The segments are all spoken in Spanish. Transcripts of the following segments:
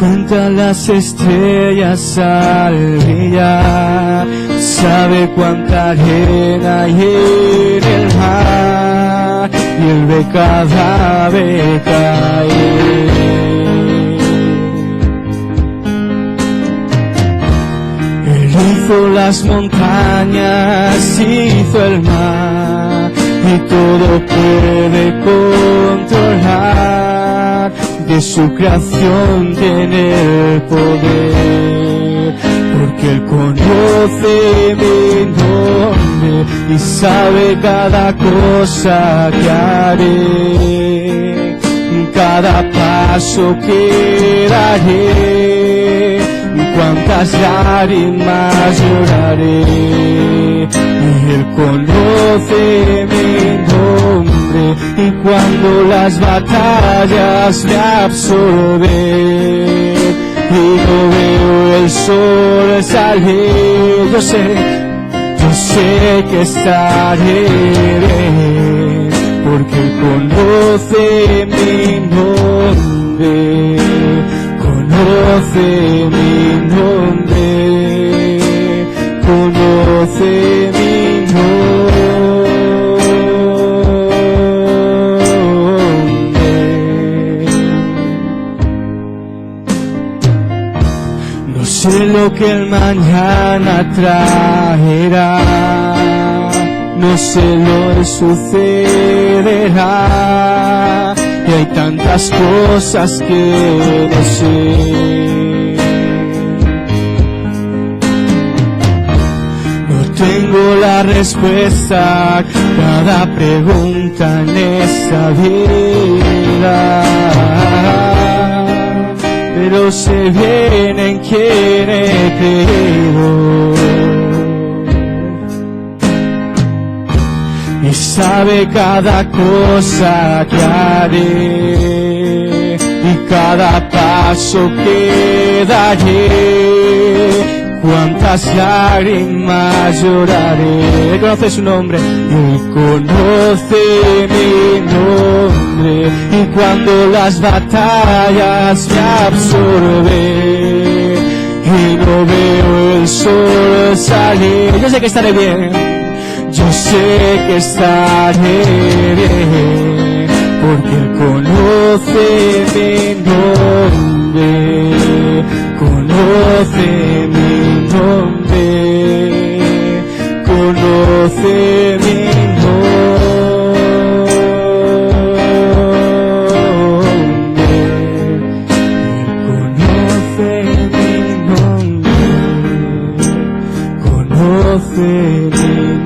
Cuenta las estrellas al brillar, sabe cuánta arena hay en el mar, y él ve cada ave caer. Él hizo las montañas, hizo el mar, y todo puede controlar. De su creación tiene el poder, porque Él conoce mi nombre y sabe cada cosa que haré, cada paso que daré, cuántas lágrimas lloraré. Y Él conoce mi nombre, y cuando las batallas me absorben y no veo el sol salir, yo sé que estaré bien, porque Él conoce mi nombre, conoce mi nombre, conoce mi nombre. No sé lo que el mañana traerá, no sé lo que sucederá, y hay tantas cosas que no sé. No tengo la respuesta a cada pregunta en esta vida, pero sé bien en quién he creído, y sabe cada cosa que haré, y cada paso que daré, cuántas lágrimas lloraré. Él conoce su nombre, Él conoce mi nombre, y cuando las batallas me absorben y no veo el sol salir, yo sé que estaré bien, yo sé que estaré bien, porque Él conoce mi nombre, conoce mi nombre, conoce mi nombre, conoce mi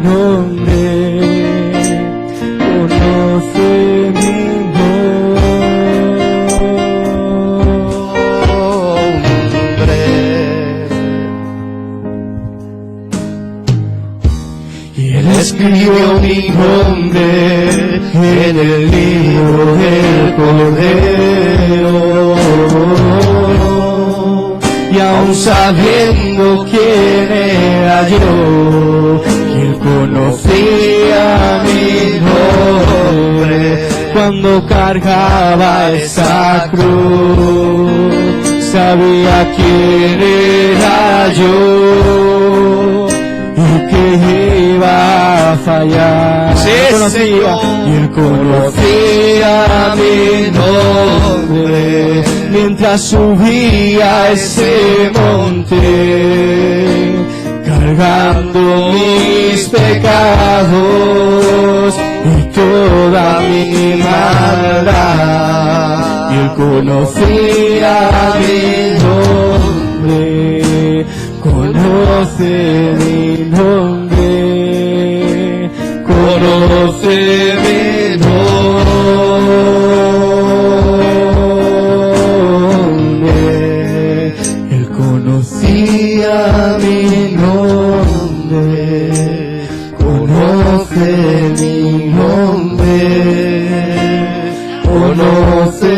nombre, conoce mi escribió mi nombre en el libro del Cordero, y aun sabiendo quién era yo, Él conocía mi nombre. Cuando cargaba esa cruz, sabía quién era yo y que iba a fallar. Sí, Conocía, y Él conocía mi nombre mientras subía ese monte, cargando mis pecados y toda mi maldad. Y Él conocía mi nombre, conoce mi nombre, conoce mi nombre. Él conocía mi nombre, conoce mi nombre, conoce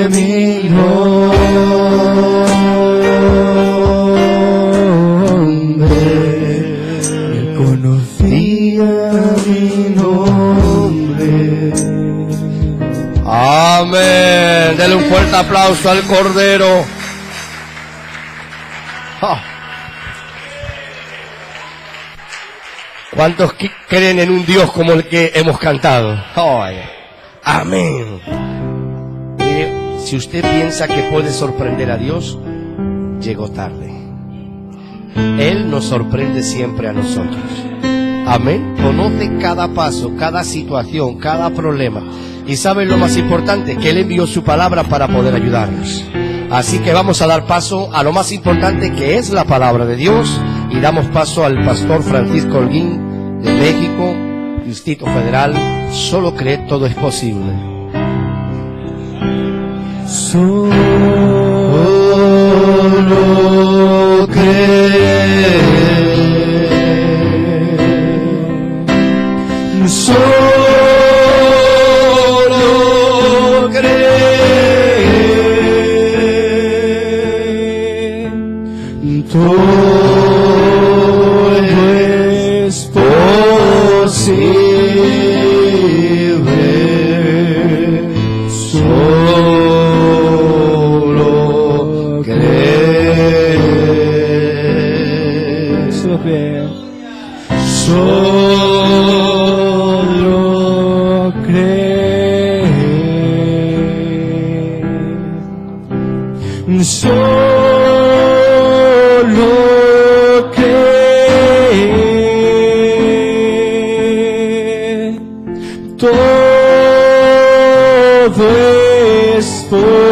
mi nombre. Él conocía mi nombre. Amén. Dele un fuerte aplauso al Cordero. Oh. ¿Cuántos creen en un Dios como el que hemos cantado? Oh, amén. Mire, si usted piensa que puede sorprender a Dios, llegó tarde. Él nos sorprende siempre a nosotros. Amén. Conoce cada paso, cada situación, cada problema. Y sabe lo más importante, que Él envió su palabra para poder ayudarnos. Así que vamos a dar paso a lo más importante, que es la palabra de Dios. Y damos paso al pastor Francisco Holguín de México, Distrito Federal. Solo cree, todo es posible. Solo cree, solo cree, todo es posible. Solo cree, solo cree, solo cree, solo cree, todo es posible.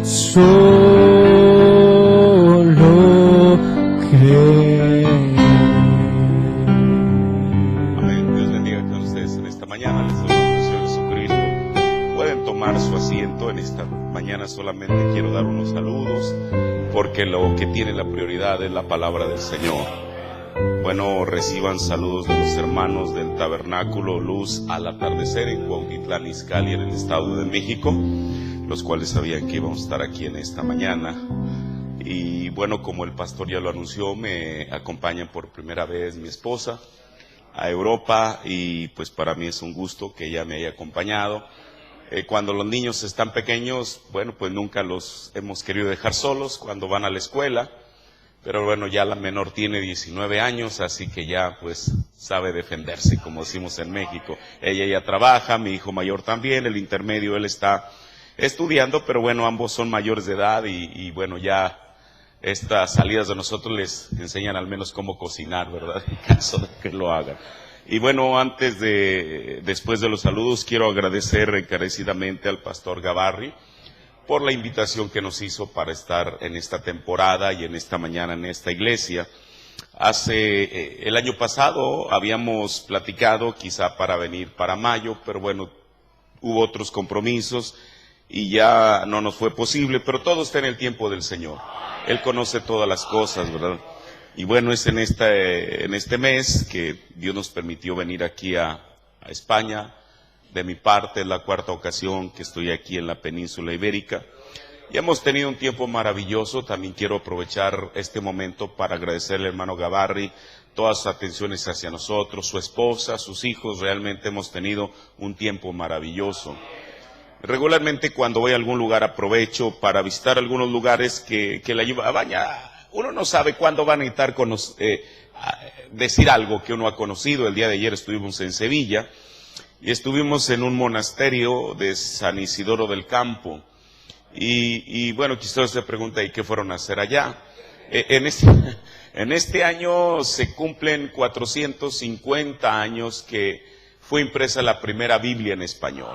Solo cree. Amén. Dios bendiga a todos ustedes en esta mañana. Les saludo al Señor Jesucristo. Pueden tomar su asiento. En esta mañana solamente quiero dar unos saludos, porque lo que tiene la prioridad es la palabra del Señor. Bueno, reciban saludos de los hermanos del Tabernáculo Luz al Atardecer en Cuautitlán Izcalli, en el Estado de México, los cuales sabían que íbamos a estar aquí en esta mañana. Y bueno, como el pastor ya lo anunció, me acompañan por primera vez mi esposa a Europa, y pues para mí es un gusto que ella me haya acompañado. Cuando los niños están pequeños, bueno, pues nunca los hemos querido dejar solos cuando van a la escuela. Pero bueno, ya la menor tiene 19 años, así que ya pues sabe defenderse, como decimos en México. Ella ya trabaja, mi hijo mayor también, el intermedio él está estudiando, pero bueno, ambos son mayores de edad y bueno, ya estas salidas de nosotros les enseñan al menos cómo cocinar, ¿verdad? En caso de que lo hagan. Y bueno, después de los saludos, quiero agradecer encarecidamente al pastor Gavarri por la invitación que nos hizo para estar en esta temporada y en esta mañana en esta iglesia. El año pasado habíamos platicado quizá para venir para mayo, pero bueno, hubo otros compromisos y ya no nos fue posible, pero todo está en el tiempo del Señor. Él conoce todas las cosas, ¿verdad? Y bueno, es en este mes que Dios nos permitió venir aquí a España. De mi parte es la cuarta ocasión que estoy aquí en la península ibérica y hemos tenido un tiempo maravilloso. También quiero aprovechar este momento para agradecerle al hermano Gavarri todas sus atenciones hacia nosotros, su esposa, sus hijos. Realmente hemos tenido un tiempo maravilloso. Regularmente cuando voy a algún lugar aprovecho para visitar algunos lugares que le ayudan. Uno no sabe cuándo va a necesitar decir algo que uno ha conocido. El día de ayer estuvimos en Sevilla y estuvimos en un monasterio de San Isidoro del Campo. Y bueno, quizás se pregunta, ¿y qué fueron a hacer allá? En este año se cumplen 450 años que fue impresa la primera Biblia en español.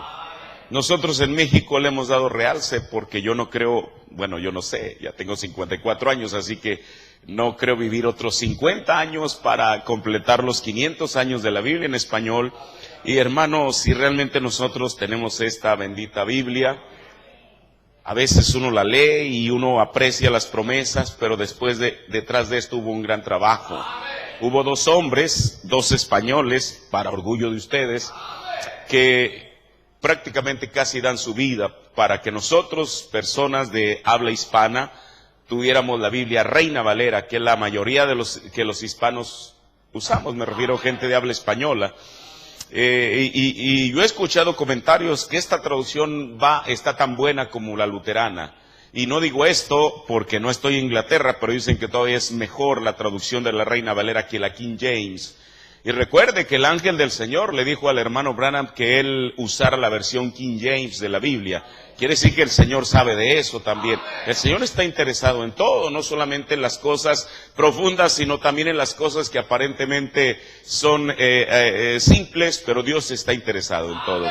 Nosotros en México le hemos dado realce porque yo no creo, bueno, yo no sé, ya tengo 54 años, así que no creo vivir otros 50 años para completar los 500 años de la Biblia en español. Y hermanos, si realmente nosotros tenemos esta bendita Biblia, a veces uno la lee y uno aprecia las promesas, pero detrás de esto hubo un gran trabajo. Hubo dos hombres, dos españoles, para orgullo de ustedes, que prácticamente casi dan su vida para que nosotros, personas de habla hispana, tuviéramos la Biblia Reina Valera, que la mayoría de los hispanos usamos, me refiero a gente de habla española. Y yo he escuchado comentarios que esta traducción está tan buena como la luterana. Y no digo esto porque no estoy en Inglaterra, pero dicen que todavía es mejor la traducción de la Reina Valera que la King James. Y recuerde que el ángel del Señor le dijo al hermano Branham que él usara la versión King James de la Biblia. Quiere decir que el Señor sabe de eso también. El Señor está interesado en todo, no solamente en las cosas profundas, sino también en las cosas que aparentemente son simples, pero Dios está interesado en todo.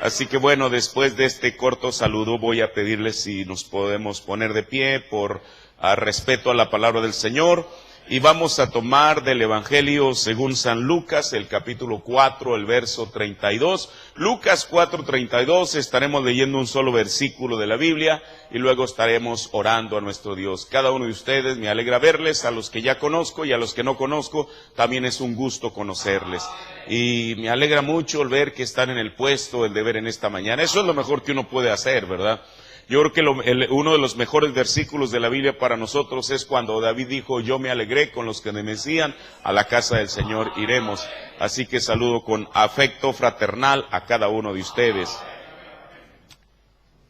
Así que bueno, después de este corto saludo voy a pedirles si nos podemos poner de pie por respeto a la palabra del Señor. Y vamos a tomar del Evangelio según San Lucas, el capítulo 4, el verso 32. Lucas 4:32, estaremos leyendo un solo versículo de la Biblia y luego estaremos orando a nuestro Dios. Cada uno de ustedes, me alegra verles, a los que ya conozco y a los que no conozco, también es un gusto conocerles. Y me alegra mucho el ver que están en el puesto, el deber en esta mañana. Eso es lo mejor que uno puede hacer, ¿verdad? Yo creo que uno de los mejores versículos de la Biblia para nosotros es cuando David dijo, yo me alegré con los que me decían, a la casa del Señor iremos. Así que saludo con afecto fraternal a cada uno de ustedes.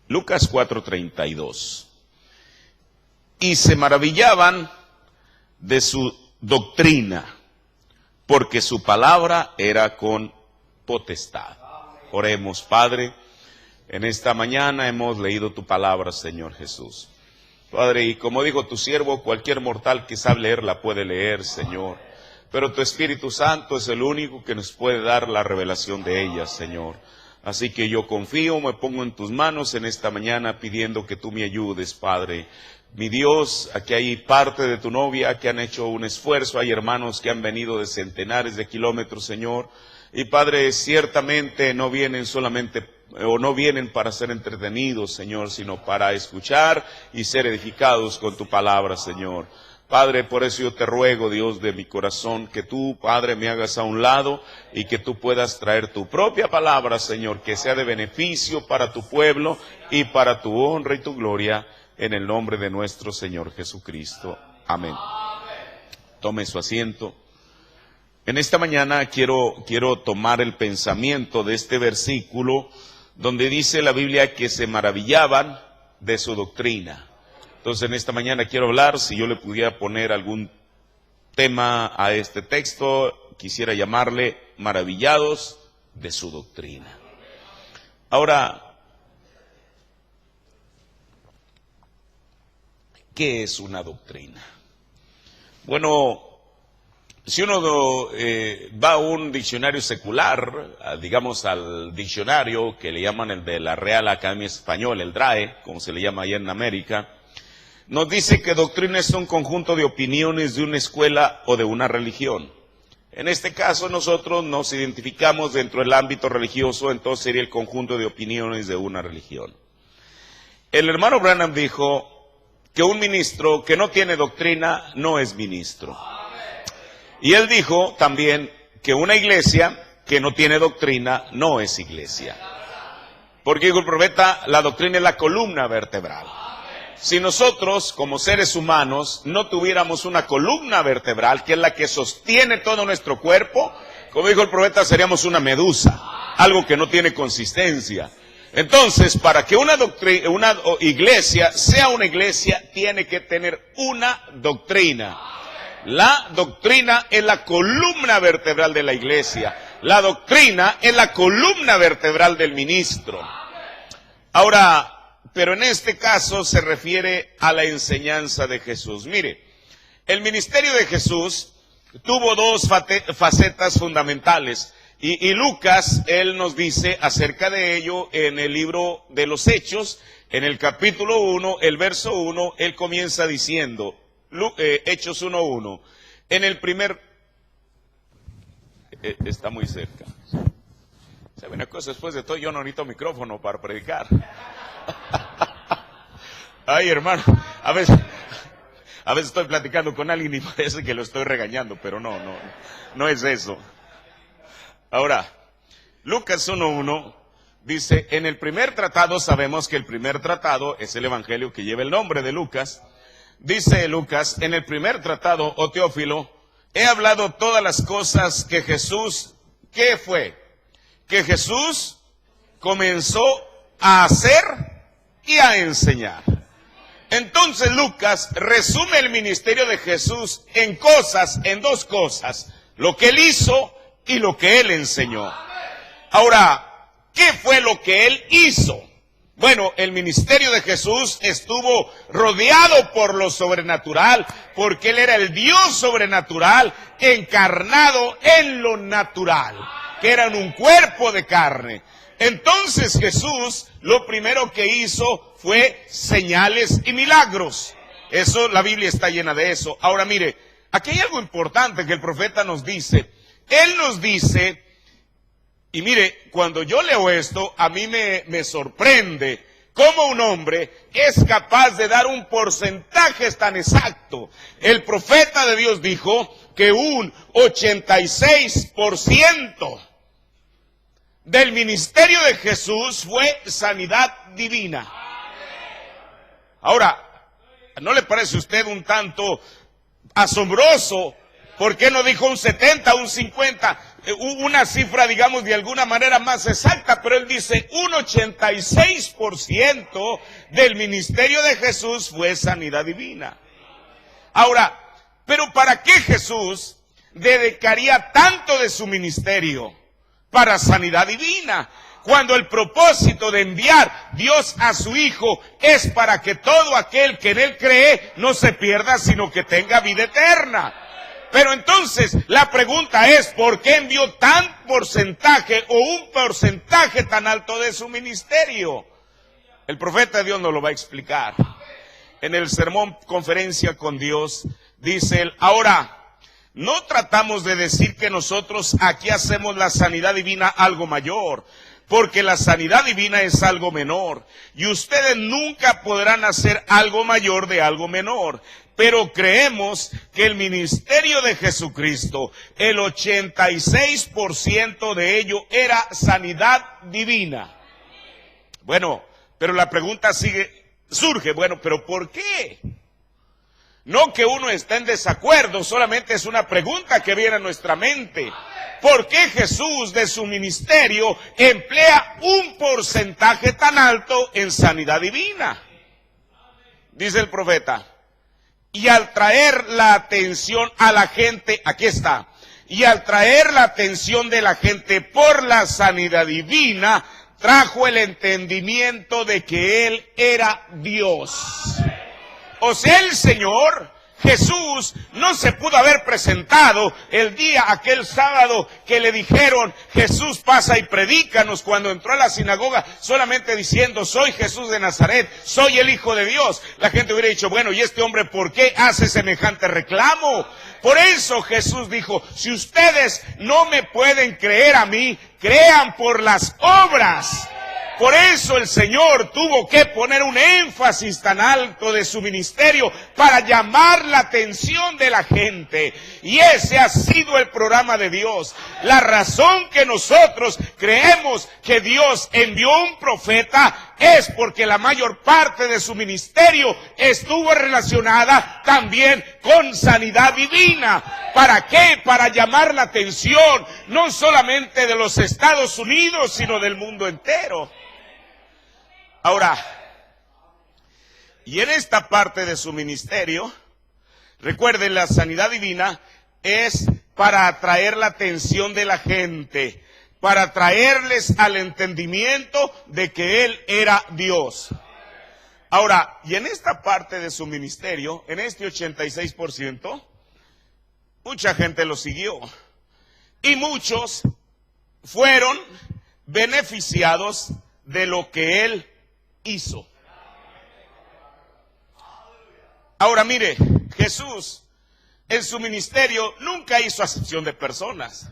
Lucas 4:32. Y se maravillaban de su doctrina, porque su palabra era con potestad. Oremos, Padre. En esta mañana hemos leído tu palabra, Señor Jesús. Padre, y como dijo tu siervo, cualquier mortal que sabe leer la puede leer, Señor. Pero tu Espíritu Santo es el único que nos puede dar la revelación de ella, Señor. Así que yo confío, me pongo en tus manos en esta mañana pidiendo que tú me ayudes, Padre. Mi Dios, aquí hay parte de tu novia que han hecho un esfuerzo, hay hermanos que han venido de centenares de kilómetros, Señor. Y Padre, ciertamente no vienen para ser entretenidos, Señor, sino para escuchar y ser edificados con tu palabra, Señor. Padre, por eso yo te ruego, Dios de mi corazón, que tú, Padre, me hagas a un lado y que tú puedas traer tu propia palabra, Señor, que sea de beneficio para tu pueblo y para tu honra y tu gloria, en el nombre de nuestro Señor Jesucristo. Amén. Tome su asiento. En esta mañana quiero tomar el pensamiento de este versículo donde dice la Biblia que se maravillaban de su doctrina. Entonces en esta mañana quiero hablar, si yo le pudiera poner algún tema a este texto, quisiera llamarle maravillados de su doctrina. Ahora, ¿qué es una doctrina? Bueno, si uno va a un diccionario secular, digamos al diccionario que le llaman el de la Real Academia Española, el DRAE, como se le llama allá en América, nos dice que doctrina es un conjunto de opiniones de una escuela o de una religión. En este caso nosotros nos identificamos dentro del ámbito religioso, entonces sería el conjunto de opiniones de una religión. El hermano Branham dijo que un ministro que no tiene doctrina no es ministro. Y él dijo también que una iglesia que no tiene doctrina no es iglesia. Porque dijo el profeta, la doctrina es la columna vertebral. Si nosotros, como seres humanos, no tuviéramos una columna vertebral, que es la que sostiene todo nuestro cuerpo, como dijo el profeta, seríamos una medusa, algo que no tiene consistencia. Entonces, para que una iglesia sea una iglesia, tiene que tener una doctrina. La doctrina es la columna vertebral de la iglesia. La doctrina es la columna vertebral del ministro. Ahora, pero en este caso se refiere a la enseñanza de Jesús. Mire, el ministerio de Jesús tuvo dos facetas fundamentales. Y Lucas, él nos dice acerca de ello en el libro de los Hechos, en el capítulo 1, el verso 1, él comienza diciendo, Hechos 1:1, en el primer, está muy cerca. ¿Sabe una cosa? Después de todo yo no necesito micrófono para predicar. Ay, hermano, a veces estoy platicando con alguien y parece que lo estoy regañando, pero no es eso. Ahora, Lucas 1:1 dice, en el primer tratado, sabemos que el primer tratado es el evangelio que lleva el nombre de Lucas. Dice Lucas, en el primer tratado, oh Teófilo, he hablado todas las cosas que Jesús, ¿qué fue? que Jesús comenzó a hacer y a enseñar. Entonces Lucas resume el ministerio de Jesús en dos cosas, lo que él hizo y lo que él enseñó. Ahora, ¿qué fue lo que él hizo? Bueno, el ministerio de Jesús estuvo rodeado por lo sobrenatural, porque él era el Dios sobrenatural encarnado en lo natural, que era en un cuerpo de carne. Entonces Jesús lo primero que hizo fue señales y milagros. Eso, la Biblia está llena de eso. Ahora mire, aquí hay algo importante que el profeta nos dice. Él nos dice, y mire, cuando yo leo esto, a mí me sorprende cómo un hombre es capaz de dar un porcentaje tan exacto. El profeta de Dios dijo que un 86% del ministerio de Jesús fue sanidad divina. Ahora, ¿no le parece a usted un tanto asombroso? ¿Por qué no dijo un 70, un 50? Una cifra, digamos, de alguna manera más exacta, pero él dice un 86% del ministerio de Jesús fue sanidad divina. Ahora, ¿pero para qué Jesús dedicaría tanto de su ministerio para sanidad divina? Cuando el propósito de enviar Dios a su Hijo es para que todo aquel que en Él cree no se pierda, sino que tenga vida eterna. Pero entonces la pregunta es, ¿por qué envió tan porcentaje o un porcentaje tan alto de su ministerio? El profeta de Dios nos lo va a explicar. En el sermón Conferencia con Dios, dice él, ahora, no tratamos de decir que nosotros aquí hacemos la sanidad divina algo mayor, porque la sanidad divina es algo menor, y ustedes nunca podrán hacer algo mayor de algo menor. Pero creemos que el ministerio de Jesucristo, el 86% de ello era sanidad divina. Bueno, pero la pregunta surge, bueno, ¿pero por qué? No que uno esté en desacuerdo, solamente es una pregunta que viene a nuestra mente. ¿Por qué Jesús de su ministerio emplea un porcentaje tan alto en sanidad divina? Dice el profeta. Y al traer la atención a la gente, aquí está, y al traer la atención de la gente por la sanidad divina, trajo el entendimiento de que Él era Dios. O sea, el Señor Jesús no se pudo haber presentado el día, aquel sábado que le dijeron, Jesús pasa y predícanos, cuando entró a la sinagoga solamente diciendo, soy Jesús de Nazaret, soy el Hijo de Dios. La gente hubiera dicho, bueno, ¿y este hombre por qué hace semejante reclamo? Por eso Jesús dijo, si ustedes no me pueden creer a mí, crean por las obras. Por eso el Señor tuvo que poner un énfasis tan alto de su ministerio para llamar la atención de la gente. Y ese ha sido el programa de Dios. La razón que nosotros creemos que Dios envió un profeta es porque la mayor parte de su ministerio estuvo relacionada también con sanidad divina. ¿Para qué? Para llamar la atención no solamente de los Estados Unidos, sino del mundo entero. Ahora, y en esta parte de su ministerio, recuerden, la sanidad divina es para atraer la atención de la gente, para traerles al entendimiento de que Él era Dios. Ahora, y en esta parte de su ministerio, en este 86%, mucha gente lo siguió. Y muchos fueron beneficiados de lo que Él hizo. Ahora mire, Jesús en su ministerio nunca hizo acepción de personas,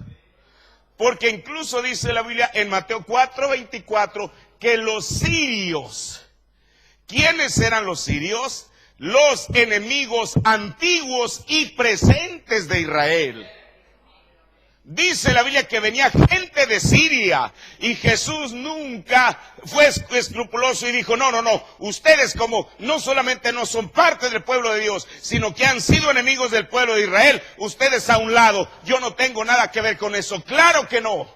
porque incluso dice la Biblia en Mateo 4:24 que los sirios, ¿quiénes eran los sirios? Los enemigos antiguos y presentes de Israel. Dice la Biblia que venía gente de Siria y Jesús nunca fue escrupuloso y dijo, no, ustedes como no solamente no son parte del pueblo de Dios, sino que han sido enemigos del pueblo de Israel, ustedes a un lado, yo no tengo nada que ver con eso. Claro que no.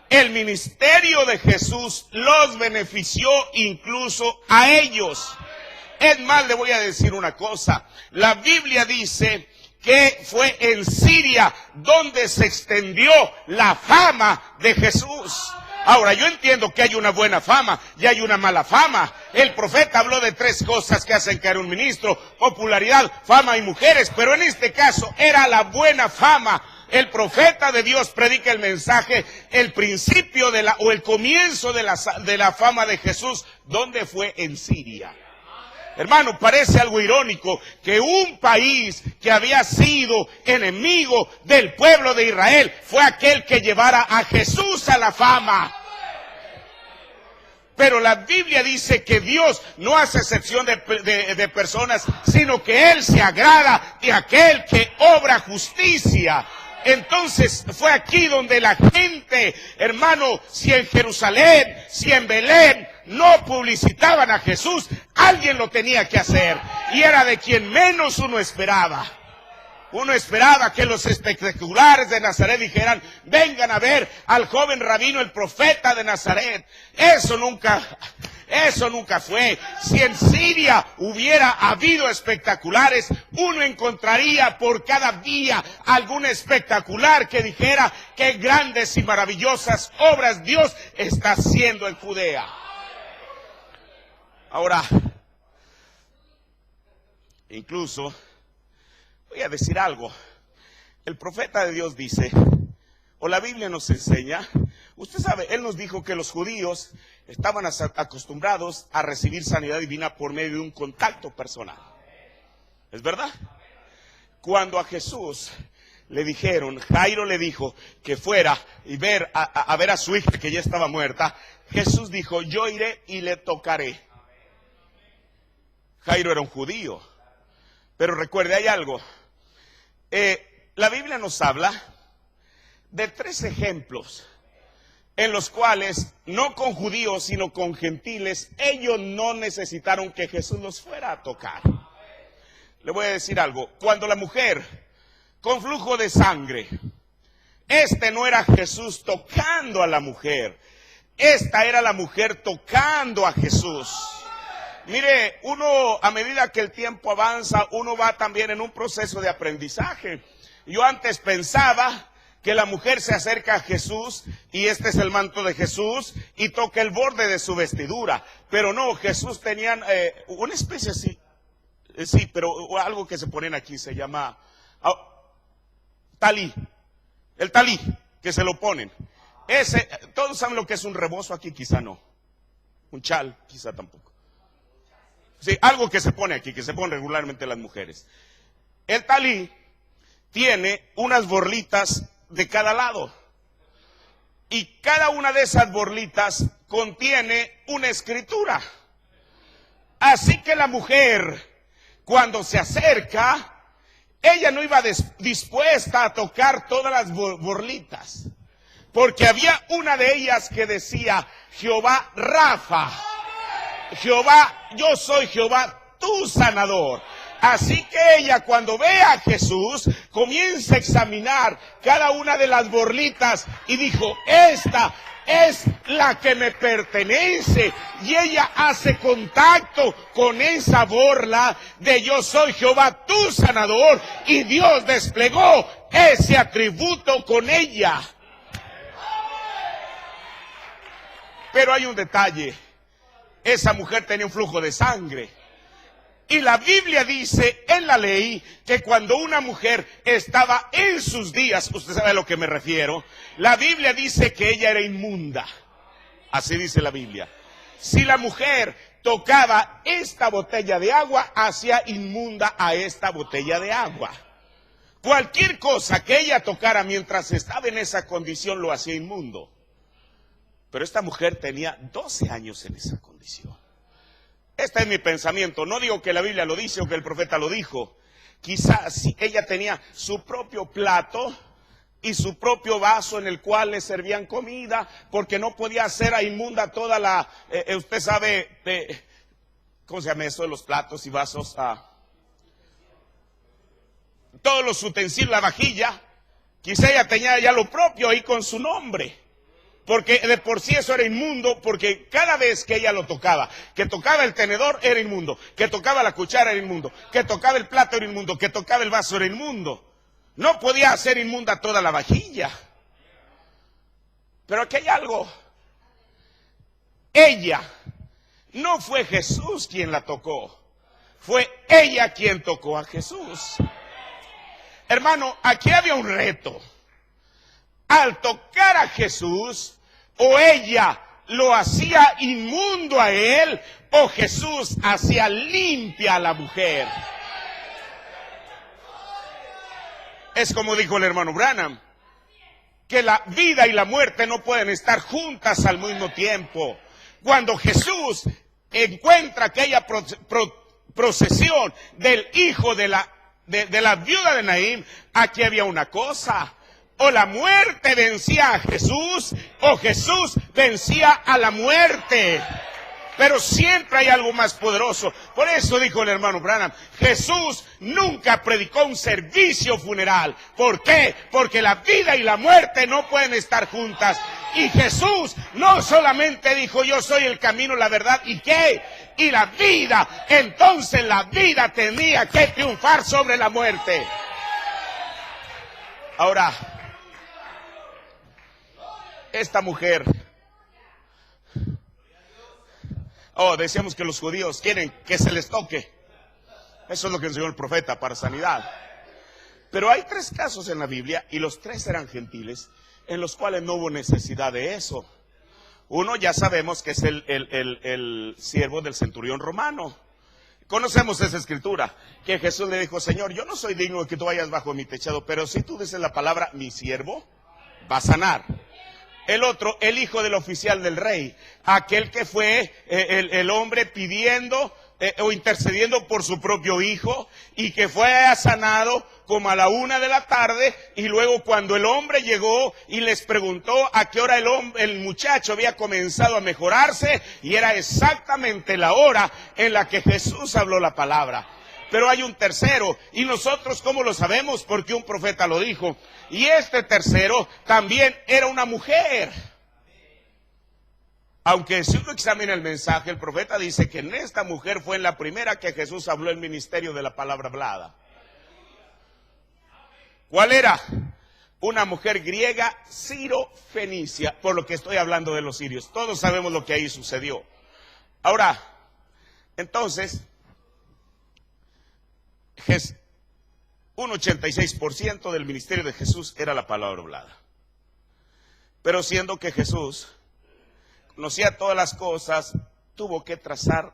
el ministerio de Jesús los benefició incluso a ellos. Es más, le voy a decir una cosa. La Biblia dice que fue en Siria donde se extendió la fama de Jesús. Ahora, yo entiendo que hay una buena fama y hay una mala fama. El profeta habló de 3 cosas que hacen caer un ministro: popularidad, fama y mujeres. Pero en este caso era la buena fama. El profeta de Dios predica el mensaje, el principio o el comienzo de la fama de Jesús. ¿Dónde fue? En Siria. Hermano, parece algo irónico que un país que había sido enemigo del pueblo de Israel fue aquel que llevara a Jesús a la fama. Pero la Biblia dice que Dios no hace excepción de personas, sino que Él se agrada de aquel que obra justicia. Entonces fue aquí donde la gente, hermano, si en Jerusalén, si en Belén no publicitaban a Jesús, alguien lo tenía que hacer. Y era de quien menos uno esperaba. Uno esperaba que los espectaculares de Nazaret dijeran: vengan a ver al joven rabino, el profeta de Nazaret. Eso nunca fue. Si en Siria hubiera habido espectaculares, uno encontraría por cada día algún espectacular que dijera qué grandes y maravillosas obras Dios está haciendo en Judea. Ahora, incluso, voy a decir algo. El profeta de Dios dice, o la Biblia nos enseña, usted sabe, Él nos dijo que los judíos estaban acostumbrados a recibir sanidad divina por medio de un contacto personal. ¿Es verdad? Cuando a Jesús le dijeron, Jairo le dijo que fuera y ver a su hija que ya estaba muerta, Jesús dijo: yo iré y le tocaré. Jairo era un judío, pero recuerde, hay algo. La Biblia nos habla de 3 ejemplos en los cuales, no con judíos, sino con gentiles, ellos no necesitaron que Jesús los fuera a tocar. Le voy a decir algo. Cuando la mujer con flujo de sangre, no era Jesús tocando a la mujer, esta era la mujer tocando a Jesús. Mire, uno, a medida que el tiempo avanza, uno va también en un proceso de aprendizaje. Yo antes pensaba que la mujer se acerca a Jesús y este es el manto de Jesús y toca el borde de su vestidura. Pero no, Jesús tenía una especie así, sí, pero algo que se ponen aquí se llama talí, el talí que se lo ponen. Todos saben lo que es un rebozo aquí, quizá no. Un chal, quizá tampoco. Sí, algo que se pone aquí, que se pone regularmente las mujeres. El talí tiene unas borlitas de cada lado. Y cada una de esas borlitas contiene una escritura. Así que la mujer, cuando se acerca, ella no iba dispuesta a tocar todas las borlitas. Porque había una de ellas que decía: Jehová Rafa. Jehová, yo soy Jehová, tu sanador. Así que ella, cuando ve a Jesús, comienza a examinar cada una de las borlitas y dijo: esta es la que me pertenece. Y ella hace contacto con esa borla de yo soy Jehová, tu sanador. Y Dios desplegó ese atributo con ella. Pero hay un detalle. Esa mujer tenía un flujo de sangre. Y la Biblia dice en la ley que cuando una mujer estaba en sus días, usted sabe a lo que me refiero, la Biblia dice que ella era inmunda. Así dice la Biblia. Si la mujer tocaba esta botella de agua, hacía inmunda a esta botella de agua. Cualquier cosa que ella tocara mientras estaba en esa condición lo hacía inmundo. Pero esta mujer tenía 12 años en esa condición. Este es mi pensamiento. No digo que la Biblia lo dice o que el profeta lo dijo. Quizás si ella tenía su propio plato y su propio vaso en el cual le servían comida, porque no podía hacer a inmunda toda la... usted sabe, ¿cómo se llama eso de los platos y vasos? Todos los utensilios, la vajilla. Quizá ella tenía ya lo propio ahí con su nombre. Porque de por sí eso era inmundo, porque cada vez que ella lo tocaba, que tocaba el tenedor era inmundo, que tocaba la cuchara era inmundo, que tocaba el plato era inmundo, que tocaba el vaso era inmundo. No podía hacer inmunda toda la vajilla. Pero aquí hay algo. Ella, no fue Jesús quien la tocó, fue ella quien tocó a Jesús. Hermano, aquí había un reto. Al tocar a Jesús, o ella lo hacía inmundo a él, o Jesús hacía limpia a la mujer. Es como dijo el hermano Branham, que la vida y la muerte no pueden estar juntas al mismo tiempo. Cuando Jesús encuentra aquella procesión del hijo de la viuda de Naín, aquí había una cosa: o la muerte vencía a Jesús, o Jesús vencía a la muerte. Pero siempre hay algo más poderoso. Por eso dijo el hermano Branham, Jesús nunca predicó un servicio funeral. ¿Por qué? Porque la vida y la muerte no pueden estar juntas. Y Jesús no solamente dijo, yo soy el camino, la verdad, ¿y qué? Y la vida. Entonces la vida tenía que triunfar sobre la muerte. Ahora, esta mujer, decíamos que los judíos quieren que se les toque. Eso es lo que enseñó el profeta para sanidad. Pero hay 3 casos en la Biblia, y los 3 eran gentiles, en los cuales no hubo necesidad de eso. Uno ya sabemos que es el siervo del centurión romano. Conocemos esa escritura, que Jesús le dijo, Señor, yo no soy digno de que tú vayas bajo mi techado, pero si tú dices la palabra, mi siervo va a sanar. El otro, el hijo del oficial del rey, aquel que fue el hombre pidiendo o intercediendo por su propio hijo, y que fue sanado como a la 1 de la tarde, y luego cuando el hombre llegó y les preguntó a qué hora el muchacho había comenzado a mejorarse, y era exactamente la hora en la que Jesús habló la palabra. Pero hay un tercero, y nosotros ¿cómo lo sabemos? Porque un profeta lo dijo. Y este tercero también era una mujer. Aunque si uno examina el mensaje, el profeta dice que en esta mujer fue en la primera que Jesús habló el ministerio de la palabra hablada. ¿Cuál era? Una mujer griega siro-fenicia, por lo que estoy hablando de los sirios. Todos sabemos lo que ahí sucedió. Ahora, entonces, un 86% del ministerio de Jesús era la palabra hablada. Pero siendo que Jesús conocía todas las cosas, tuvo que trazar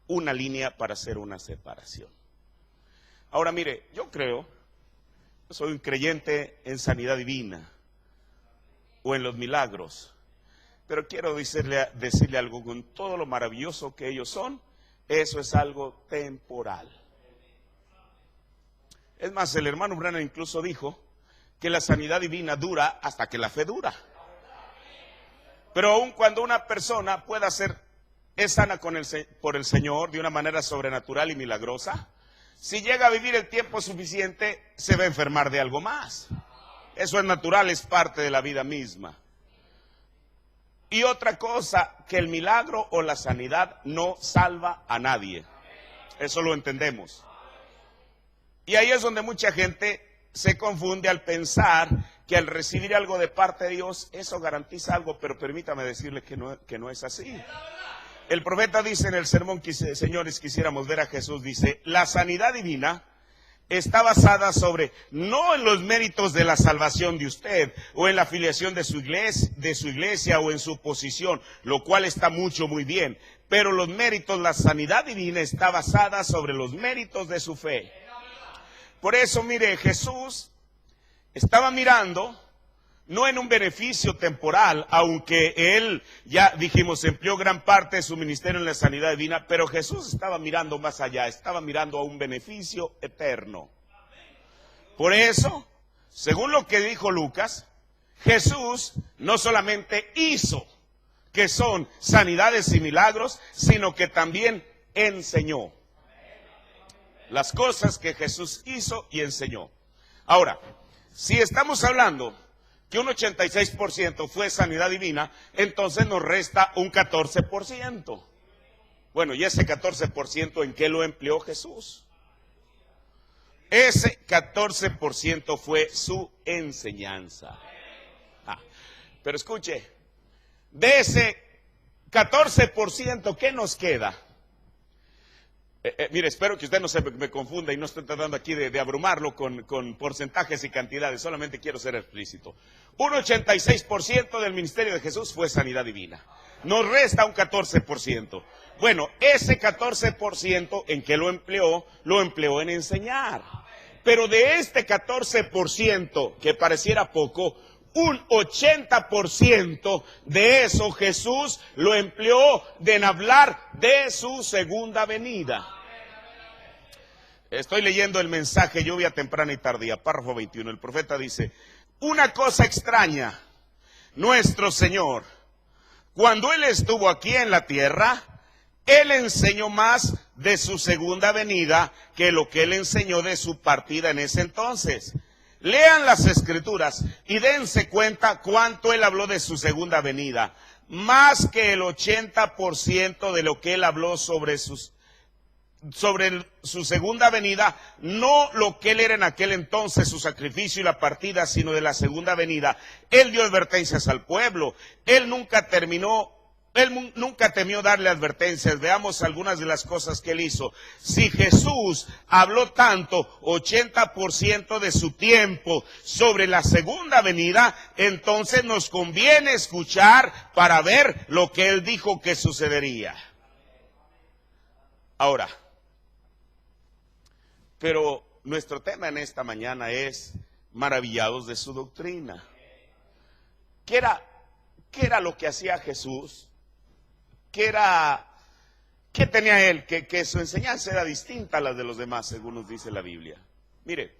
una línea para hacer una separación. Ahora mire, yo soy un creyente en sanidad divina o en los milagros, pero quiero decirle algo, con todo lo maravilloso que ellos son, eso es algo temporal. Es más, el hermano Branham incluso dijo que la sanidad divina dura hasta que la fe dura. Pero aun cuando una persona es sana por el Señor de una manera sobrenatural y milagrosa, si llega a vivir el tiempo suficiente, se va a enfermar de algo más. Eso es natural, es parte de la vida misma. Y otra cosa, que el milagro o la sanidad no salva a nadie. Eso lo entendemos. Y ahí es donde mucha gente se confunde al pensar que al recibir algo de parte de Dios, eso garantiza algo, pero permítame decirle que no es así. El profeta dice en el sermón que, señores, quisiéramos ver a Jesús, dice, la sanidad divina está basada no en los méritos de la salvación de usted, o en la afiliación de su iglesia, o en su posición, lo cual está muy bien, pero los méritos, la sanidad divina está basada sobre los méritos de su fe. Por eso, mire, Jesús estaba mirando, no en un beneficio temporal, aunque él, ya dijimos, empleó gran parte de su ministerio en la sanidad divina, pero Jesús estaba mirando más allá, estaba mirando a un beneficio eterno. Por eso, según lo que dijo Lucas, Jesús no solamente hizo, que son sanidades y milagros, sino que también enseñó. Las cosas que Jesús hizo y enseñó. Ahora, si estamos hablando que un 86% fue sanidad divina, entonces nos resta un 14%. Bueno, ¿y ese 14% en qué lo empleó Jesús? Ese 14% fue su enseñanza. Pero escuche, de ese 14%, ¿qué nos queda? Mire, espero que usted no se me confunda y no estoy tratando aquí de abrumarlo con porcentajes y cantidades, solamente quiero ser explícito. Un 86% del ministerio de Jesús fue sanidad divina. Nos resta un 14%. Bueno, ese 14%, ¿en qué lo empleó? Lo empleó en enseñar. Pero de este 14%, que pareciera poco, un 80% de eso Jesús lo empleó en hablar de su segunda venida. Estoy leyendo el mensaje Lluvia Temprana y Tardía, párrafo 21. El profeta dice: una cosa extraña, nuestro Señor, cuando Él estuvo aquí en la tierra, Él enseñó más de su segunda venida que lo que Él enseñó de su partida en ese entonces. Lean las Escrituras y dense cuenta cuánto Él habló de su segunda venida. Más que el 80% de lo que Él habló sobre su segunda venida, no lo que Él era en aquel entonces, su sacrificio y la partida, sino de la segunda venida. Él dio advertencias al pueblo. Él nunca temió darle advertencias. Veamos algunas de las cosas que Él hizo. Si Jesús habló tanto, 80% de su tiempo, sobre la segunda venida, entonces nos conviene escuchar para ver lo que Él dijo que sucedería. Ahora, pero nuestro tema en esta mañana es maravillados de su doctrina. ¿Qué era lo que hacía Jesús? ¿Qué tenía Él? Que su enseñanza era distinta a la de los demás, según nos dice la Biblia. Mire,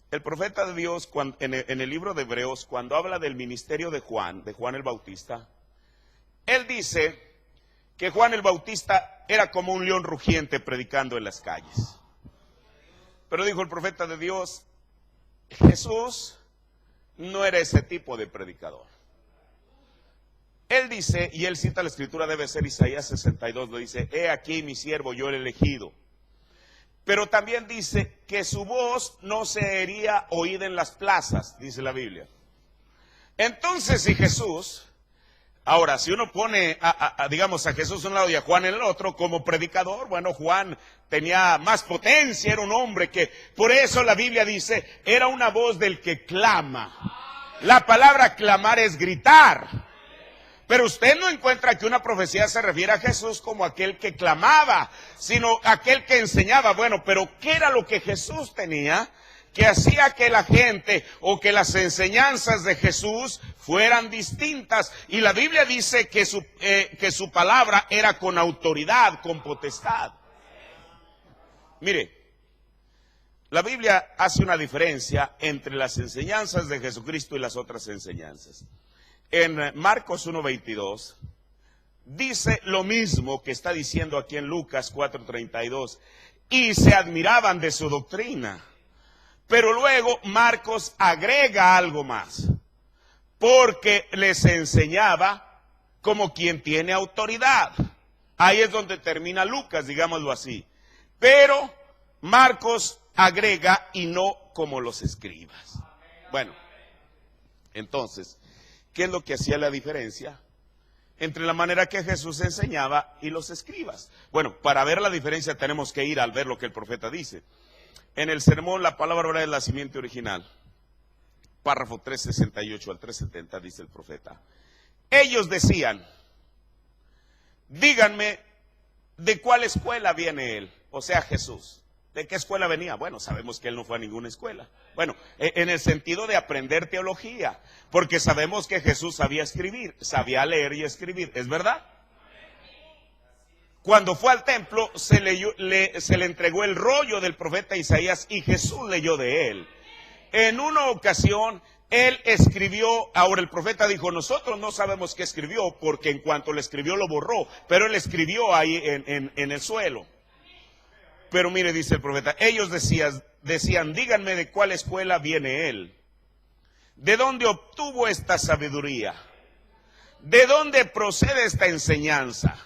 el profeta de Dios, en el libro de Hebreos, cuando habla del ministerio de Juan el Bautista, él dice que Juan el Bautista era como un león rugiente predicando en las calles. Pero dijo el profeta de Dios, Jesús no era ese tipo de predicador. Él dice, y él cita la escritura, debe ser Isaías 62, lo dice: he aquí mi siervo, yo el elegido. Pero también dice que su voz no sería oída en las plazas, dice la Biblia. Entonces, si Jesús, ahora, si uno pone digamos a Jesús en un lado y a Juan en el otro como predicador, bueno, Juan tenía más potencia, era un hombre que, por eso la Biblia dice, era una voz del que clama. La palabra clamar es gritar. Pero usted no encuentra que una profecía se refiere a Jesús como aquel que clamaba, sino aquel que enseñaba. Bueno, pero ¿qué era lo que Jesús tenía que hacía que la gente o que las enseñanzas de Jesús fueran distintas? Y la Biblia dice que su palabra era con autoridad, con potestad. Mire, la Biblia hace una diferencia entre las enseñanzas de Jesucristo y las otras enseñanzas. En Marcos 1:22 dice lo mismo que está diciendo aquí en Lucas 4:32, y se admiraban de su doctrina. Pero luego Marcos agrega algo más, porque les enseñaba como quien tiene autoridad. Ahí es donde termina Lucas, digámoslo así. Pero Marcos agrega, y no como los escribas. Bueno, entonces, ¿qué es lo que hacía la diferencia entre la manera que Jesús enseñaba y los escribas? Bueno, para ver la diferencia tenemos que ir al ver lo que el profeta dice. En el sermón, la palabra hora de la simiente original, párrafo 368 al 370, dice el profeta: ellos decían, díganme, ¿de cuál escuela viene él? O sea, Jesús. ¿De qué escuela venía? Bueno, sabemos que él no fue a ninguna escuela. Bueno, en el sentido de aprender teología, porque sabemos que Jesús sabía escribir, sabía leer y escribir, ¿es verdad? Cuando fue al templo, se le entregó el rollo del profeta Isaías y Jesús leyó de él. En una ocasión, él escribió, ahora el profeta dijo, nosotros no sabemos qué escribió, porque en cuanto le escribió lo borró, pero él escribió ahí en el suelo. Pero mire, dice el profeta, ellos decían, díganme de cuál escuela viene él. ¿De dónde obtuvo esta sabiduría? ¿De dónde procede esta enseñanza?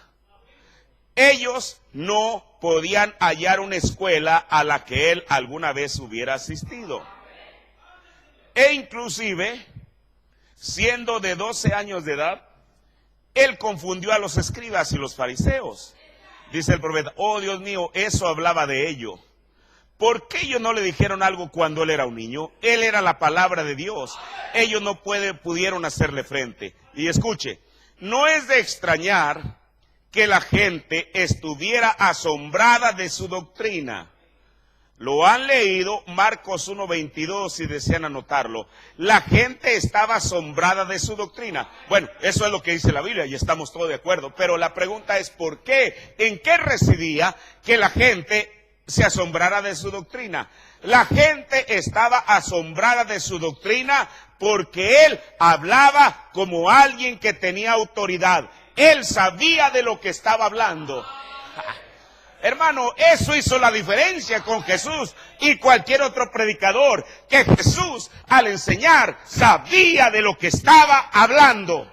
Ellos no podían hallar una escuela a la que él alguna vez hubiera asistido. E inclusive, siendo de 12 años de edad, él confundió a los escribas y los fariseos. Dice el profeta, oh Dios mío, eso hablaba de ello. ¿Por qué ellos no le dijeron algo cuando él era un niño? Él era la palabra de Dios. Ellos no pudieron hacerle frente. Y escuche, no es de extrañar que la gente estuviera asombrada de su doctrina. Lo han leído, Marcos 1:22, si desean anotarlo. La gente estaba asombrada de su doctrina. Bueno, eso es lo que dice la Biblia y estamos todos de acuerdo. Pero la pregunta es, ¿por qué? ¿En qué residía que la gente se asombrara de su doctrina? La gente estaba asombrada de su doctrina porque él hablaba como alguien que tenía autoridad. Él sabía de lo que estaba hablando. Hermano, eso hizo la diferencia con Jesús y cualquier otro predicador, que Jesús al enseñar sabía de lo que estaba hablando.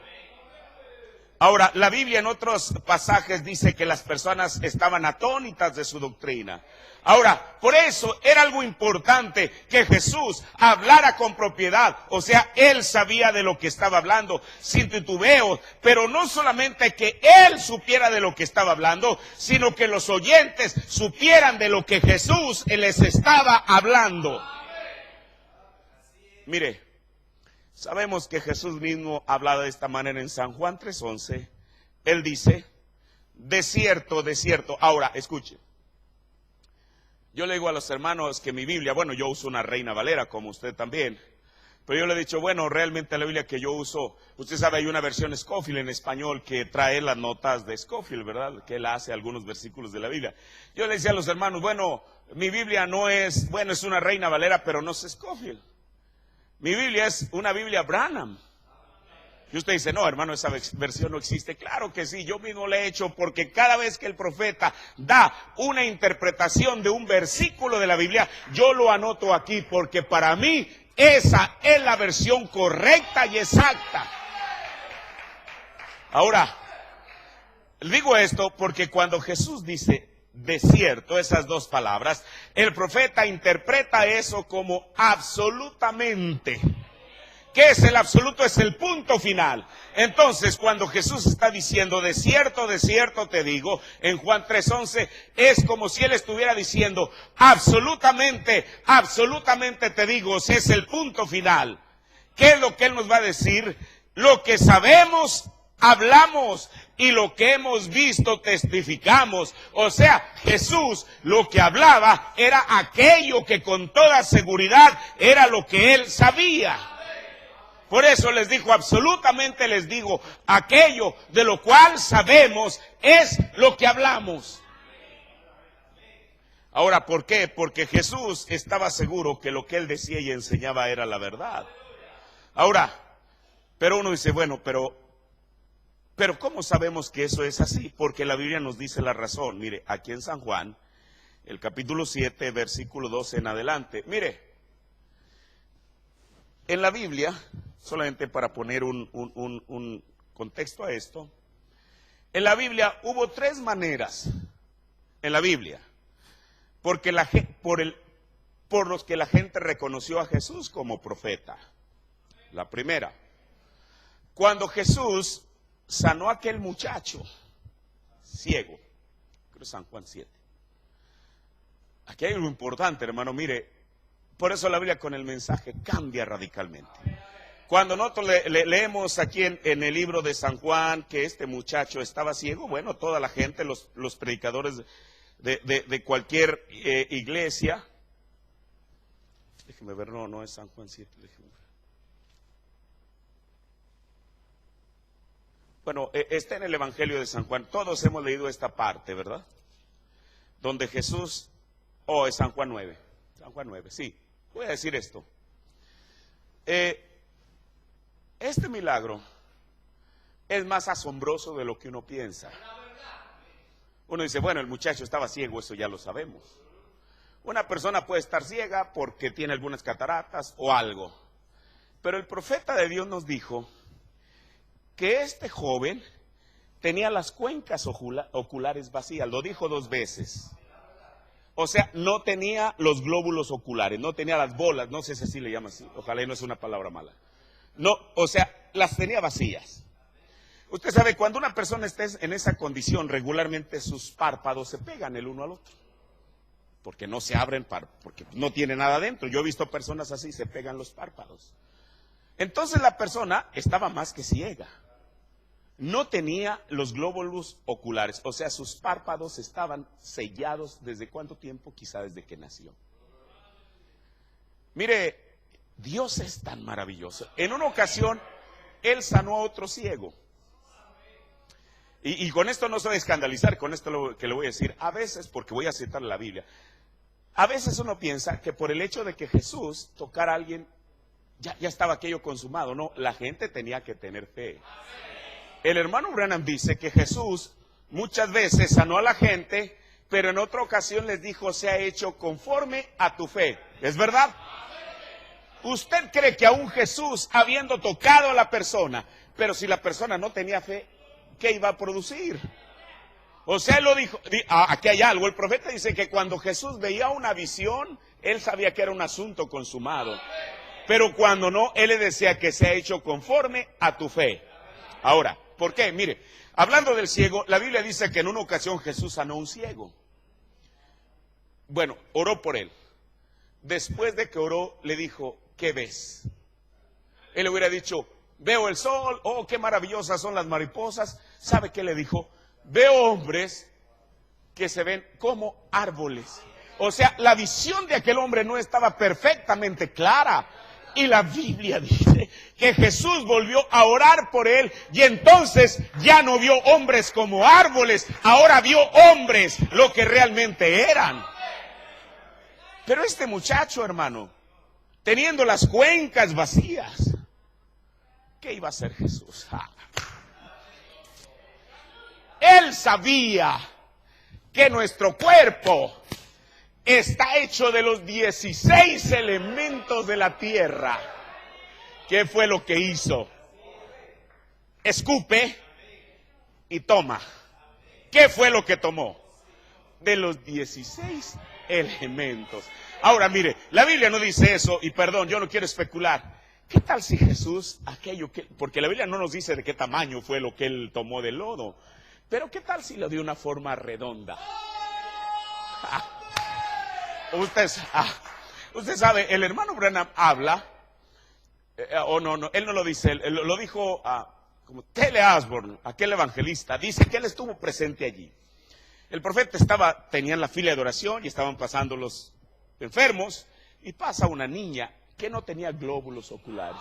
Ahora, la Biblia en otros pasajes dice que las personas estaban atónitas de su doctrina. Ahora, por eso era algo importante que Jesús hablara con propiedad. O sea, él sabía de lo que estaba hablando, sin titubeos. Pero no solamente que él supiera de lo que estaba hablando, sino que los oyentes supieran de lo que Jesús les estaba hablando. Mire, sabemos que Jesús mismo hablaba de esta manera en San Juan 3:11. Él dice, de cierto, de cierto. Ahora, escuche. Yo le digo a los hermanos que mi Biblia, bueno, yo uso una Reina Valera, como usted también. Pero yo le he dicho, bueno, realmente la Biblia que yo uso, usted sabe, hay una versión Scofield en español que trae las notas de Scofield, ¿verdad? Que él hace algunos versículos de la Biblia. Yo le decía a los hermanos, bueno, mi Biblia no es, bueno, es una Reina Valera, pero no es Scofield. Mi Biblia es una Biblia Branham. Y usted dice, no, hermano, esa versión no existe. Claro que sí, yo mismo la he hecho porque cada vez que el profeta da una interpretación de un versículo de la Biblia, yo lo anoto aquí porque para mí esa es la versión correcta y exacta. Ahora, digo esto porque cuando Jesús dice de cierto, esas dos palabras, el profeta interpreta eso como absolutamente. ¿Qué es el absoluto? Es el punto final. Entonces, cuando Jesús está diciendo de cierto te digo, en Juan 3:11, es como si él estuviera diciendo absolutamente, absolutamente te digo, si es el punto final. ¿Qué es lo que él nos va a decir? Lo que sabemos, hablamos, y lo que hemos visto, testificamos. O sea, Jesús lo que hablaba era aquello que con toda seguridad era lo que él sabía. Por eso les dijo, absolutamente les digo, aquello de lo cual sabemos es lo que hablamos. Ahora, ¿por qué? Porque Jesús estaba seguro que lo que él decía y enseñaba era la verdad. Ahora, pero uno dice, bueno, pero ¿cómo sabemos que eso es así? Porque la Biblia nos dice la razón. Mire, aquí en San Juan, el capítulo 7, versículo 12 en adelante. Mire, en la Biblia, solamente para poner un contexto a esto, en la Biblia hubo tres maneras, en la Biblia, por los que la gente reconoció a Jesús como profeta. La primera, cuando Jesús sanó a aquel muchacho ciego, creo San Juan 7. Aquí hay algo importante, hermano, mire, por eso la Biblia con el mensaje cambia radicalmente. Cuando nosotros leemos aquí en el libro de San Juan que este muchacho estaba ciego, bueno, toda la gente, los predicadores de cualquier iglesia, déjeme ver, no es San Juan 7, déjeme ver. Bueno, está en el Evangelio de San Juan, todos hemos leído esta parte, ¿verdad? Donde Jesús, es San Juan 9, sí, voy a decir esto. Este milagro es más asombroso de lo que uno piensa. Uno dice, bueno, el muchacho estaba ciego, eso ya lo sabemos. Una persona puede estar ciega porque tiene algunas cataratas o algo. Pero el profeta de Dios nos dijo que este joven tenía las cuencas oculares vacías. Lo dijo 2 veces. O sea, no tenía los glóbulos oculares, no tenía las bolas, no sé si así le llama así, ojalá no es una palabra mala. No, o sea, las tenía vacías. Usted sabe, cuando una persona está en esa condición, regularmente sus párpados se pegan el uno al otro. Porque no se abren, porque no tiene nada dentro. Yo he visto personas así, se pegan los párpados. Entonces la persona estaba más que ciega. No tenía los glóbulos oculares, o sea, sus párpados estaban sellados. ¿Desde cuánto tiempo? Quizá desde que nació. Mire, Dios es tan maravilloso. En una ocasión, Él sanó a otro ciego. Y con esto no se va a escandalizar, con esto que le voy a decir. A veces, porque voy a citar la Biblia, a veces uno piensa que por el hecho de que Jesús tocara a alguien, ya estaba aquello consumado. No, la gente tenía que tener fe. El hermano Branham dice que Jesús muchas veces sanó a la gente, pero en otra ocasión les dijo, se ha hecho conforme a tu fe. ¿Es verdad? ¿Usted cree que aún Jesús, habiendo tocado a la persona, pero si la persona no tenía fe, qué iba a producir? O sea, él lo dijo, aquí hay algo, el profeta dice que cuando Jesús veía una visión, él sabía que era un asunto consumado. Pero cuando no, él le decía que se ha hecho conforme a tu fe. Ahora, ¿por qué? Mire, hablando del ciego, la Biblia dice que en una ocasión Jesús sanó a un ciego. Bueno, oró por él. Después de que oró, le dijo, ¿qué ves? Él le hubiera dicho, veo el sol, oh, qué maravillosas son las mariposas. ¿Sabe qué le dijo? Veo hombres que se ven como árboles. O sea, la visión de aquel hombre no estaba perfectamente clara. Y la Biblia dice que Jesús volvió a orar por él y entonces ya no vio hombres como árboles, ahora vio hombres lo que realmente eran. Pero este muchacho, hermano, teniendo las cuencas vacías, ¿qué iba a hacer Jesús? Él sabía que nuestro cuerpo está hecho de los 16 elementos de la tierra. ¿Qué fue lo que hizo? Escupe y toma. ¿Qué fue lo que tomó? De los 16 elementos. Ahora mire, la Biblia no dice eso, y perdón, yo no quiero especular. ¿Qué tal si Jesús, porque la Biblia no nos dice de qué tamaño fue lo que él tomó del lodo, pero qué tal si lo dio de una forma redonda? Usted sabe, el hermano Branham habla, él no lo dice, él lo dijo como Tele Osborne, aquel evangelista, dice que él estuvo presente allí. El profeta tenía en la fila de oración y estaban pasando los enfermos, y pasa una niña que no tenía glóbulos oculares.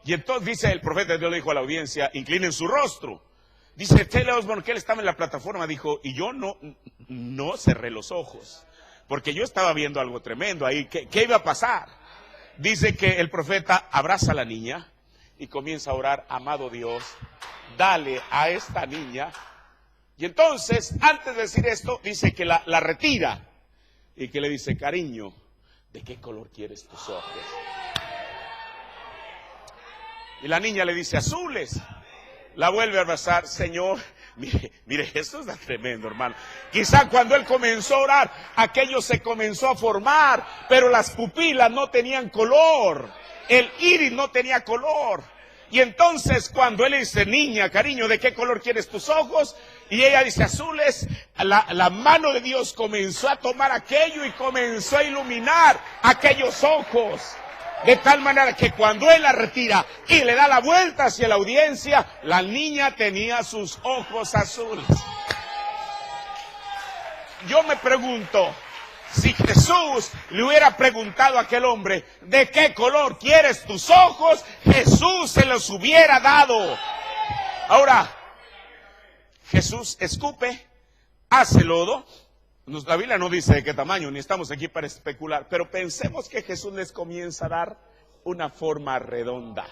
Y entonces dice el profeta, Dios le dijo a la audiencia, inclinen su rostro. Dice Tele Osborne que él estaba en la plataforma, dijo, y yo no cerré los ojos, porque yo estaba viendo algo tremendo ahí. ¿Qué iba a pasar? Dice que el profeta abraza a la niña y comienza a orar, amado Dios, dale a esta niña. Y entonces, antes de decir esto, dice que la retira y que le dice, cariño, ¿de qué color quieres tus ojos? Y la niña le dice, azules. La vuelve a abrazar, Señor, mire, esto está tremendo, hermano. Quizá cuando él comenzó a orar, aquello se comenzó a formar, pero las pupilas no tenían color, el iris no tenía color. Y entonces cuando él dice, niña, cariño, ¿de qué color quieres tus ojos? Y ella dice, azules, la mano de Dios comenzó a tomar aquello y comenzó a iluminar aquellos ojos. De tal manera que cuando él la retira y le da la vuelta hacia la audiencia, la niña tenía sus ojos azules. Yo me pregunto, si Jesús le hubiera preguntado a aquel hombre, ¿de qué color quieres tus ojos? Jesús se los hubiera dado. Ahora, Jesús escupe, hace lodo. La Biblia no dice de qué tamaño, ni estamos aquí para especular, pero pensemos que Jesús les comienza a dar una forma redonda.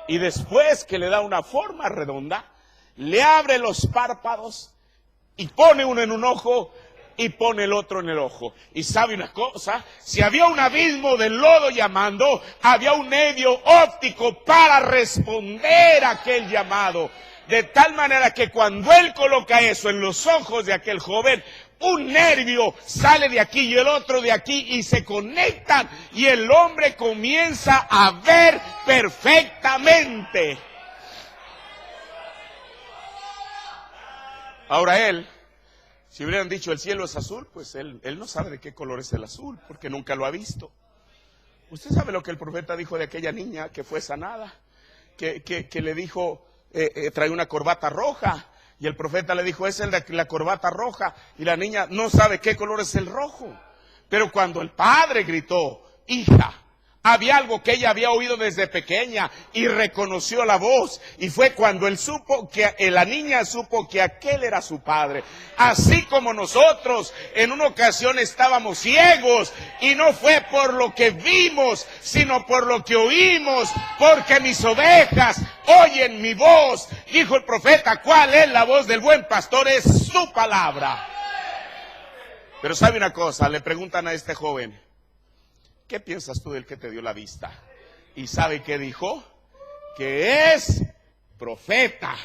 Y después que le da una forma redonda, le abre los párpados y pone uno en un ojo y pone el otro en el ojo. Y sabe una cosa, si había un abismo de lodo llamando, había un medio óptico para responder a aquel llamado. De tal manera que cuando él coloca eso en los ojos de aquel joven, un nervio sale de aquí y el otro de aquí y se conectan y el hombre comienza a ver perfectamente. Ahora él, si hubieran dicho el cielo es azul, pues él no sabe de qué color es el azul, porque nunca lo ha visto. Usted sabe lo que el profeta dijo de aquella niña que fue sanada, que le dijo, trae una corbata roja, y el profeta le dijo, esa es la corbata roja, y la niña no sabe qué color es el rojo. Pero cuando el padre gritó, hija, había algo que ella había oído desde pequeña y reconoció la voz. Y fue cuando él supo que la niña supo que aquel era su padre. Así como nosotros en una ocasión estábamos ciegos y no fue por lo que vimos, sino por lo que oímos, porque mis ovejas oyen mi voz. Dijo el profeta, ¿cuál es la voz del buen pastor? Es su palabra. Pero sabe una cosa, le preguntan a este joven, ¿qué piensas tú del que te dio la vista? ¿Y sabe qué dijo? Que es profeta.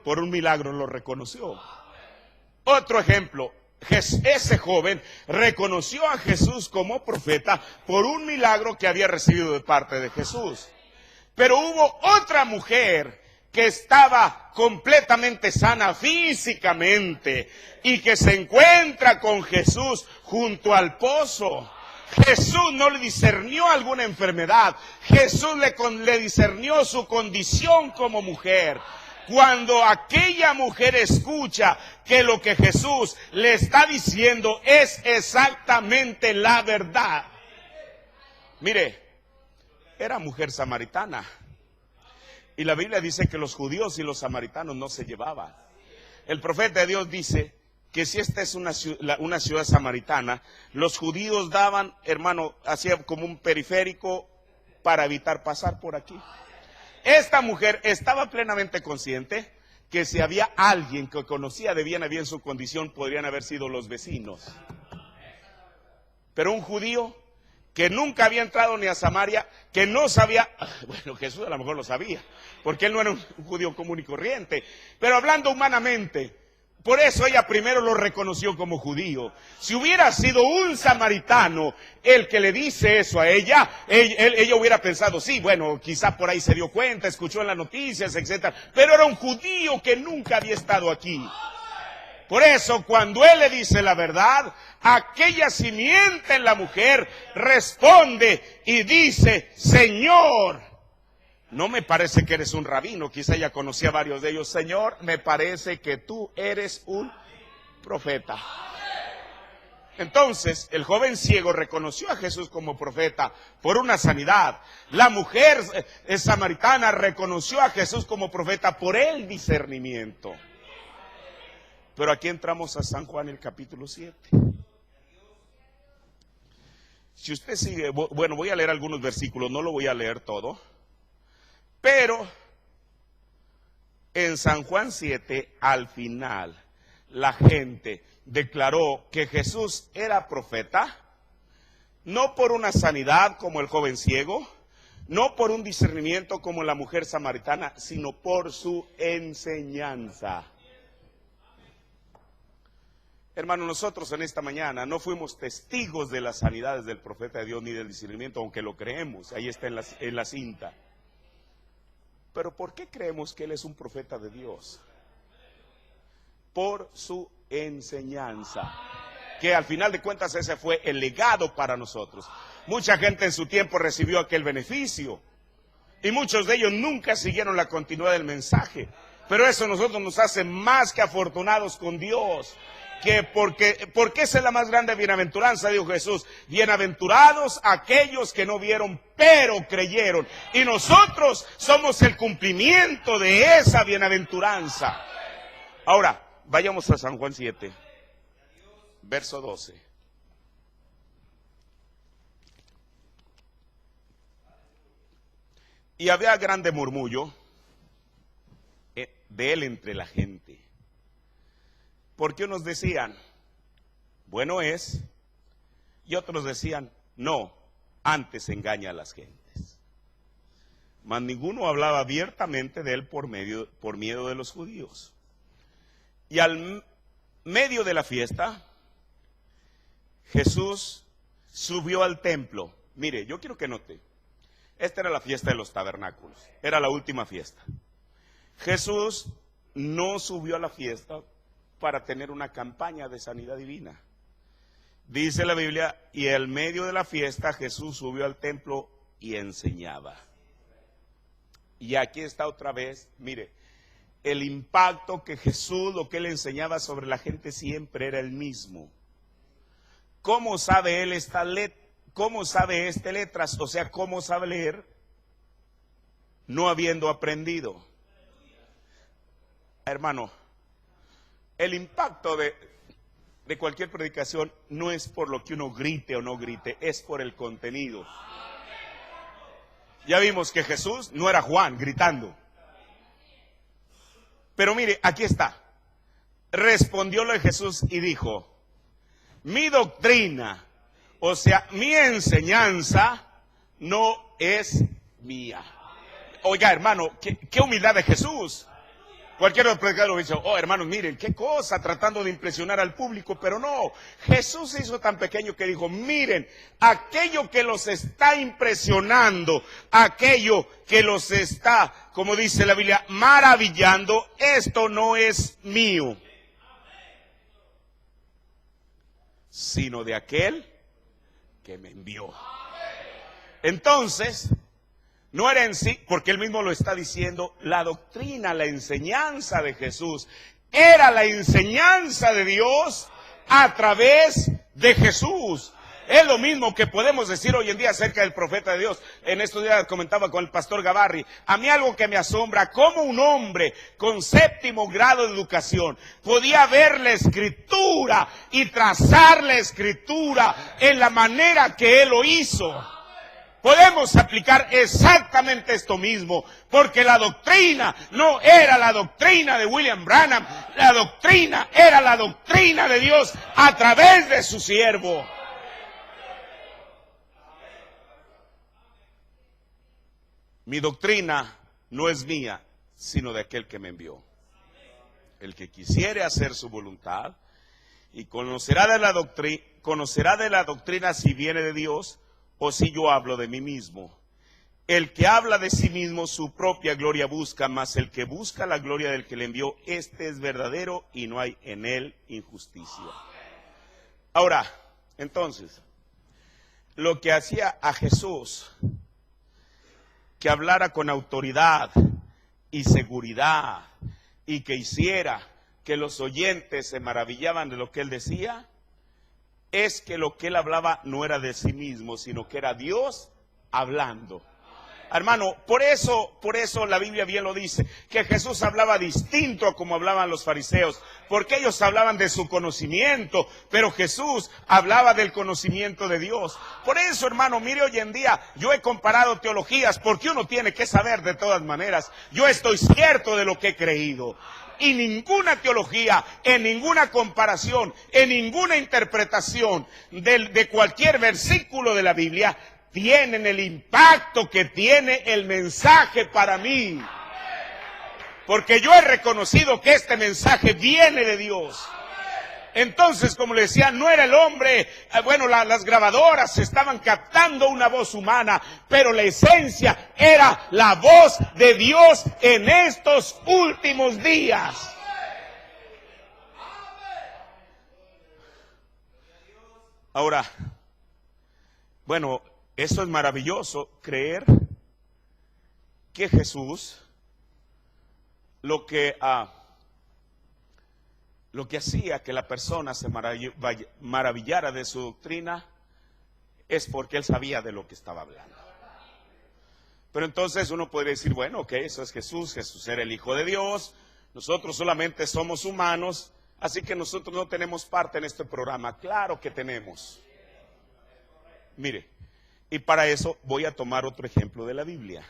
Por un milagro lo reconoció. Otro ejemplo, ese joven reconoció a Jesús como profeta por un milagro que había recibido de parte de Jesús. Pero hubo otra mujer que estaba completamente sana físicamente y que se encuentra con Jesús junto al pozo. Jesús no le discernió alguna enfermedad, Jesús le discernió su condición como mujer. Cuando aquella mujer escucha que lo que Jesús le está diciendo es exactamente la verdad. Mire, era mujer samaritana. Y la Biblia dice que los judíos y los samaritanos no se llevaban. El profeta de Dios dice que si esta es una ciudad samaritana, los judíos daban, hermano, hacía como un periférico para evitar pasar por aquí. Esta mujer estaba plenamente consciente que si había alguien que conocía de bien a bien su condición, podrían haber sido los vecinos. Pero un judío que nunca había entrado ni a Samaria, que no sabía, bueno, Jesús a lo mejor lo sabía, porque él no era un judío común y corriente, pero hablando humanamente, por eso ella primero lo reconoció como judío. Si hubiera sido un samaritano el que le dice eso a ella, ella hubiera pensado, sí, bueno, quizá por ahí se dio cuenta, escuchó en las noticias, etcétera, pero era un judío que nunca había estado aquí. Por eso, cuando él le dice la verdad, aquella simiente en la mujer responde y dice, Señor, no me parece que eres un rabino, quizá ella conocía a varios de ellos, Señor, me parece que tú eres un profeta. Entonces, el joven ciego reconoció a Jesús como profeta por una sanidad. La mujer samaritana reconoció a Jesús como profeta por el discernimiento. Pero aquí entramos a San Juan, el capítulo 7. Si usted sigue, bueno, voy a leer algunos versículos, no lo voy a leer todo. Pero en San Juan 7, al final, la gente declaró que Jesús era profeta, no por una sanidad como el joven ciego, no por un discernimiento como la mujer samaritana, sino por su enseñanza. Hermano, nosotros en esta mañana no fuimos testigos de las sanidades del profeta de Dios ni del discernimiento, aunque lo creemos, ahí está en la cinta. Pero ¿por qué creemos que él es un profeta de Dios? Por su enseñanza, que al final de cuentas ese fue el legado para nosotros. Mucha gente en su tiempo recibió aquel beneficio y muchos de ellos nunca siguieron la continuidad del mensaje. Pero eso a nosotros nos hace más que afortunados con Dios. Porque esa es la más grande bienaventuranza, dijo Jesús. Bienaventurados aquellos que no vieron, pero creyeron. Y nosotros somos el cumplimiento de esa bienaventuranza. Ahora, vayamos a San Juan 7, verso 12. Y había grande murmullo de él entre la gente. Porque unos decían, bueno es, y otros decían, no, antes engaña a las gentes. Mas ninguno hablaba abiertamente de él por miedo de los judíos. Y al medio de la fiesta, Jesús subió al templo. Mire, yo quiero que note, esta era la fiesta de los tabernáculos, era la última fiesta. Jesús no subió a la fiesta para tener una campaña de sanidad divina. Dice la Biblia, y al medio de la fiesta Jesús subió al templo y enseñaba. Y aquí está otra vez, mire, el impacto que Jesús, lo que él enseñaba sobre la gente siempre era el mismo. ¿Cómo sabe él cómo sabe letras? O sea, ¿cómo sabe leer? No habiendo aprendido. Hermano, el impacto de cualquier predicación no es por lo que uno grite o no grite, es por el contenido. Ya vimos que Jesús no era Juan gritando. Pero mire, aquí está. Respondióle Jesús y dijo, mi doctrina, o sea, mi enseñanza no es mía. Oiga, hermano, qué humildad de Jesús. Cualquier otro predicador lo dice, oh hermanos, miren, qué cosa, tratando de impresionar al público, pero no, Jesús se hizo tan pequeño que dijo, miren, aquello que los está impresionando, aquello que los está, como dice la Biblia, maravillando, esto no es mío, sino de aquel que me envió. Entonces, no era en sí, porque él mismo lo está diciendo, la doctrina, la enseñanza de Jesús, era la enseñanza de Dios a través de Jesús. Es lo mismo que podemos decir hoy en día acerca del profeta de Dios. En estos días comentaba con el pastor Gavarri, a mí algo que me asombra, cómo un hombre con 7º grado de educación podía ver la escritura y trazar la escritura en la manera que él lo hizo. Podemos aplicar exactamente esto mismo, porque la doctrina no era la doctrina de William Branham, la doctrina era la doctrina de Dios a través de su siervo. Mi doctrina no es mía, sino de aquel que me envió. El que quisiere hacer su voluntad y conocerá de la doctrina si viene de Dios, o si yo hablo de mí mismo. El que habla de sí mismo su propia gloria busca, mas el que busca la gloria del que le envió, este es verdadero y no hay en él injusticia. Ahora, entonces, lo que hacía a Jesús que hablara con autoridad y seguridad y que hiciera que los oyentes se maravillaban de lo que él decía, es que lo que él hablaba no era de sí mismo, sino que era Dios hablando. Hermano, por eso la Biblia bien lo dice, que Jesús hablaba distinto a como hablaban los fariseos, porque ellos hablaban de su conocimiento, pero Jesús hablaba del conocimiento de Dios. Por eso, hermano, mire, hoy en día yo he comparado teologías, porque uno tiene que saber de todas maneras. Yo estoy cierto de lo que he creído. Y ninguna teología, en ninguna comparación, en ninguna interpretación de cualquier versículo de la Biblia tienen el impacto que tiene el mensaje para mí. Porque yo he reconocido que este mensaje viene de Dios. Entonces, como le decía, no era el hombre, las grabadoras estaban captando una voz humana, pero la esencia era la voz de Dios en estos últimos días. Ahora, eso es maravilloso, creer que Jesús lo que hacía que la persona se maravillara de su doctrina es porque él sabía de lo que estaba hablando. Pero entonces uno podría decir, bueno, que eso es Jesús era el Hijo de Dios, nosotros solamente somos humanos, así que nosotros no tenemos parte en este programa. Claro que tenemos. Mire, y para eso voy a tomar otro ejemplo de la Biblia.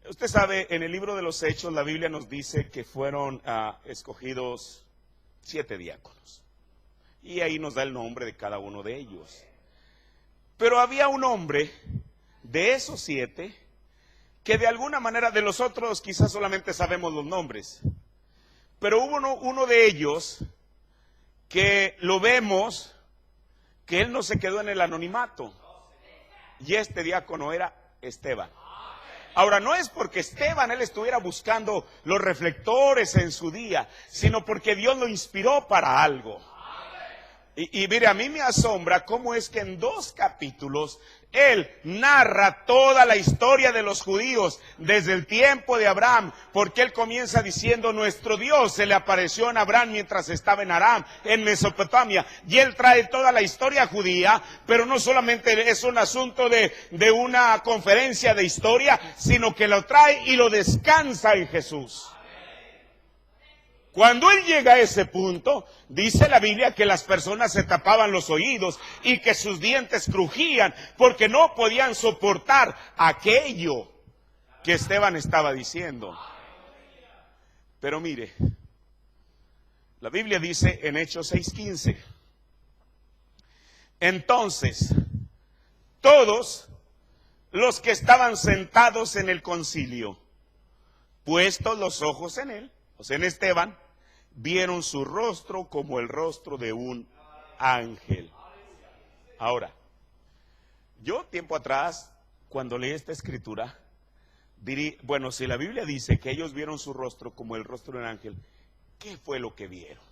Usted sabe, en el libro de los Hechos la Biblia nos dice que fueron escogidos 7 diáconos. Y ahí nos da el nombre de cada uno de ellos. Pero había un hombre de esos 7 que de alguna manera, de los otros quizás solamente sabemos los nombres, pero hubo uno de ellos que lo vemos, que él no se quedó en el anonimato, y este diácono era Esteban. Ahora, no es porque Esteban, él estuviera buscando los reflectores en su día, sino porque Dios lo inspiró para algo. Y mire, a mí me asombra cómo es que en 2 capítulos él narra toda la historia de los judíos desde el tiempo de Abraham, porque él comienza diciendo: nuestro Dios se le apareció en Abraham mientras estaba en Aram, en Mesopotamia, y él trae toda la historia judía, pero no solamente es un asunto de una conferencia de historia, sino que lo trae y lo descansa en Jesús. Cuando él llega a ese punto, dice la Biblia que las personas se tapaban los oídos y que sus dientes crujían porque no podían soportar aquello que Esteban estaba diciendo. Pero mire, la Biblia dice en Hechos 6:15, entonces todos los que estaban sentados en el concilio, puestos los ojos en él, o sea, en Esteban, vieron su rostro como el rostro de un ángel. Ahora, yo tiempo atrás, cuando leí esta escritura, dirí, bueno, si la Biblia dice que ellos vieron su rostro como el rostro de un ángel, ¿qué fue lo que vieron?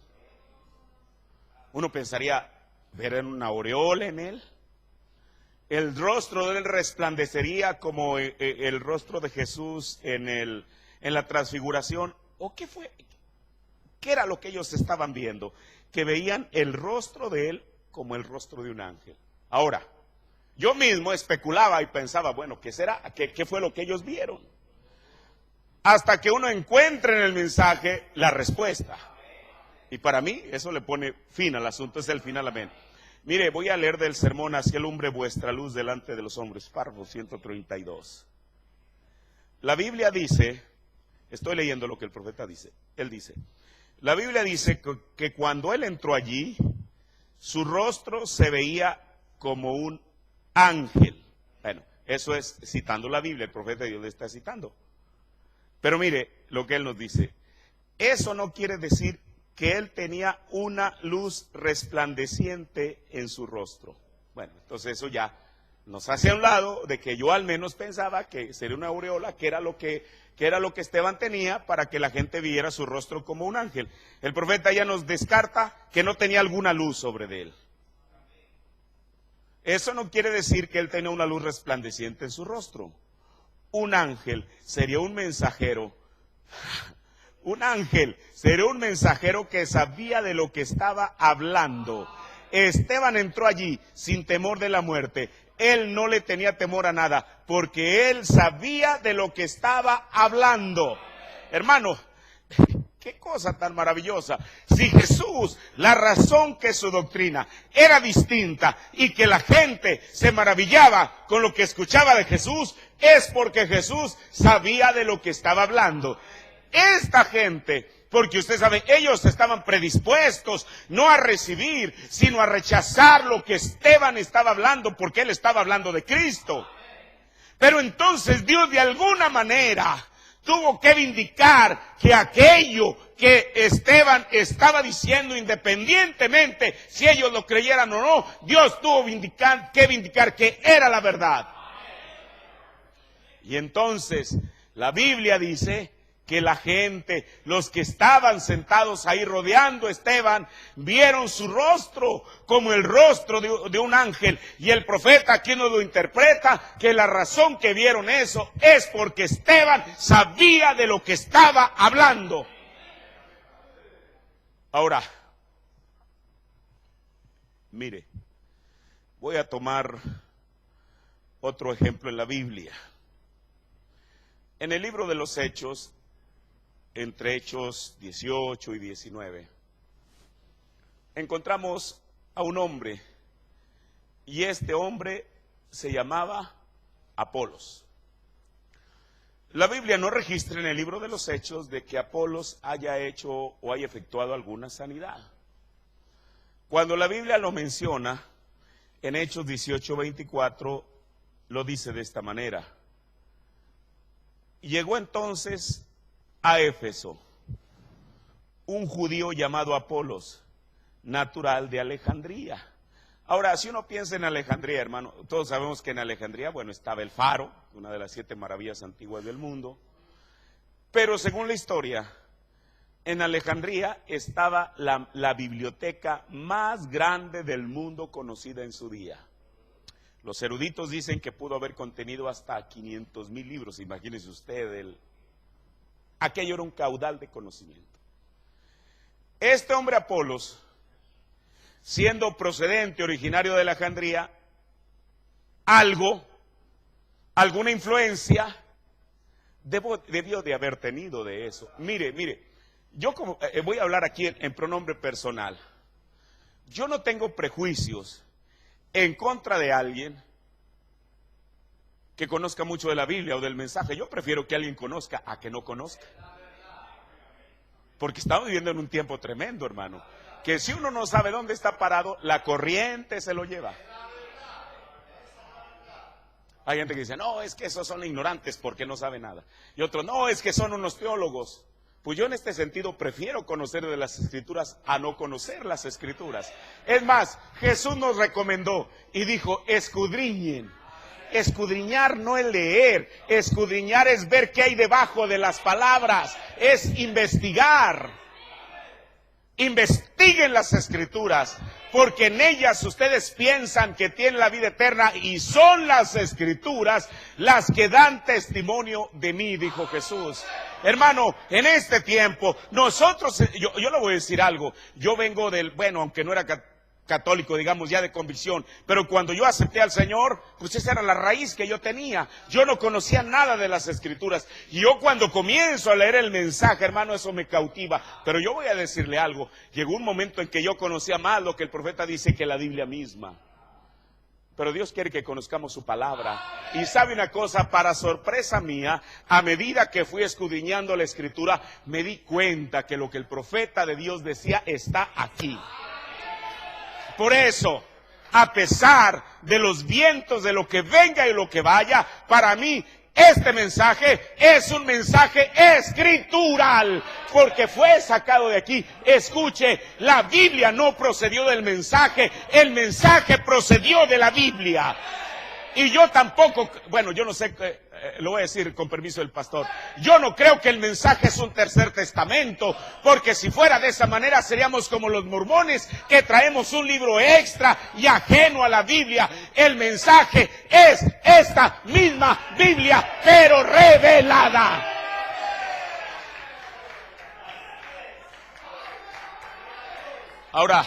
Uno pensaría, ¿ver una aureola en él? ¿El rostro de él resplandecería como el rostro de Jesús en la transfiguración? ¿O qué fue? ¿Qué era lo que ellos estaban viendo? Que veían el rostro de él como el rostro de un ángel. Ahora, yo mismo especulaba y pensaba, bueno, ¿qué será? ¿Qué fue lo que ellos vieron? Hasta que uno encuentre en el mensaje la respuesta. Y para mí, eso le pone fin al asunto, es el final, amén. Mire, voy a leer del sermón Así alumbre vuestra luz delante de los hombres, párrafo 132. La Biblia dice, estoy leyendo lo que el profeta dice, él dice, la Biblia dice que cuando él entró allí, su rostro se veía como un ángel. Bueno, eso es citando la Biblia, el profeta de Dios le está citando. Pero mire lo que él nos dice, eso no quiere decir que él tenía una luz resplandeciente en su rostro. Bueno, entonces eso ya nos hace a un lado de que yo al menos pensaba que sería una aureola, que era lo que Esteban tenía para que la gente viera su rostro como un ángel. El profeta ya nos descarta que no tenía alguna luz sobre de él. Eso no quiere decir que él tenía una luz resplandeciente en su rostro. Un ángel sería un mensajero. Un ángel sería un mensajero que sabía de lo que estaba hablando. Esteban entró allí sin temor de la muerte. Él no le tenía temor a nada, porque él sabía de lo que estaba hablando. Hermano, qué cosa tan maravillosa. Si Jesús, la razón que su doctrina era distinta y que la gente se maravillaba con lo que escuchaba de Jesús, es porque Jesús sabía de lo que estaba hablando. Esta gente, porque usted sabe, ellos estaban predispuestos no a recibir, sino a rechazar lo que Esteban estaba hablando, porque él estaba hablando de Cristo. Pero entonces Dios de alguna manera tuvo que vindicar que aquello que Esteban estaba diciendo, independientemente si ellos lo creyeran o no, Dios tuvo que vindicar que era la verdad. Y entonces la Biblia dice que la gente, los que estaban sentados ahí rodeando a Esteban, vieron su rostro como el rostro de un ángel. Y el profeta aquí nos lo interpreta, que la razón que vieron eso es porque Esteban sabía de lo que estaba hablando. Ahora, mire, voy a tomar otro ejemplo en la Biblia. En el libro de los Hechos, entre Hechos 18 y 19, encontramos a un hombre, y este hombre se llamaba Apolos. La Biblia no registra en el libro de los Hechos de que Apolos haya hecho o haya efectuado alguna sanidad. Cuando la Biblia lo menciona, en Hechos 18:24, lo dice de esta manera. Llegó entonces a Éfeso un judío llamado Apolos, natural de Alejandría. Ahora, si uno piensa en Alejandría, hermano, todos sabemos que en Alejandría, bueno, estaba el Faro, una de las 7 maravillas antiguas del mundo, pero según la historia, en Alejandría estaba la biblioteca más grande del mundo conocida en su día. Los eruditos dicen que pudo haber contenido hasta 500,000 libros, imagínense usted, aquello era un caudal de conocimiento. Este hombre Apolos, siendo procedente, originario de Alejandría, alguna influencia debió de haber tenido de eso. Mire, yo voy a hablar aquí en pronombre personal. Yo no tengo prejuicios en contra de alguien que conozca mucho de la Biblia o del mensaje. Yo prefiero que alguien conozca a que no conozca. Porque estamos viviendo en un tiempo tremendo, hermano, que si uno no sabe dónde está parado, la corriente se lo lleva. Hay gente que dice, no, es que esos son ignorantes porque no saben nada. Y otros, no, es que son unos teólogos. Pues yo en este sentido prefiero conocer de las Escrituras a no conocer las Escrituras. Es más, Jesús nos recomendó y dijo, escudriñen. Escudriñar no es leer, escudriñar es ver qué hay debajo de las palabras, es investigar. Investiguen las Escrituras, porque en ellas ustedes piensan que tienen la vida eterna y son las Escrituras las que dan testimonio de mí, dijo Jesús. Hermano, en este tiempo, nosotros, yo le voy a decir algo, yo vengo aunque no era católico, digamos, ya de convicción, pero cuando yo acepté al Señor, pues esa era la raíz que yo tenía. Yo no conocía nada de las Escrituras, y yo cuando comienzo a leer el mensaje, hermano, eso me cautiva. Pero yo voy a decirle algo, llegó un momento en que yo conocía más lo que el profeta dice que la Biblia misma. Pero Dios quiere que conozcamos su palabra. Y sabe una cosa, para sorpresa mía, a medida que fui escudriñando la Escritura, me di cuenta que lo que el profeta de Dios decía está aquí. Por eso, a pesar de los vientos, de lo que venga y lo que vaya, para mí este mensaje es un mensaje escritural, porque fue sacado de aquí. Escuche, la Biblia no procedió del mensaje, el mensaje procedió de la Biblia. Y yo tampoco, yo no sé, lo voy a decir con permiso del pastor, yo no creo que el mensaje es un tercer testamento, porque si fuera de esa manera seríamos como los mormones, que traemos un libro extra y ajeno a la Biblia. El mensaje es esta misma Biblia, pero revelada. Ahora,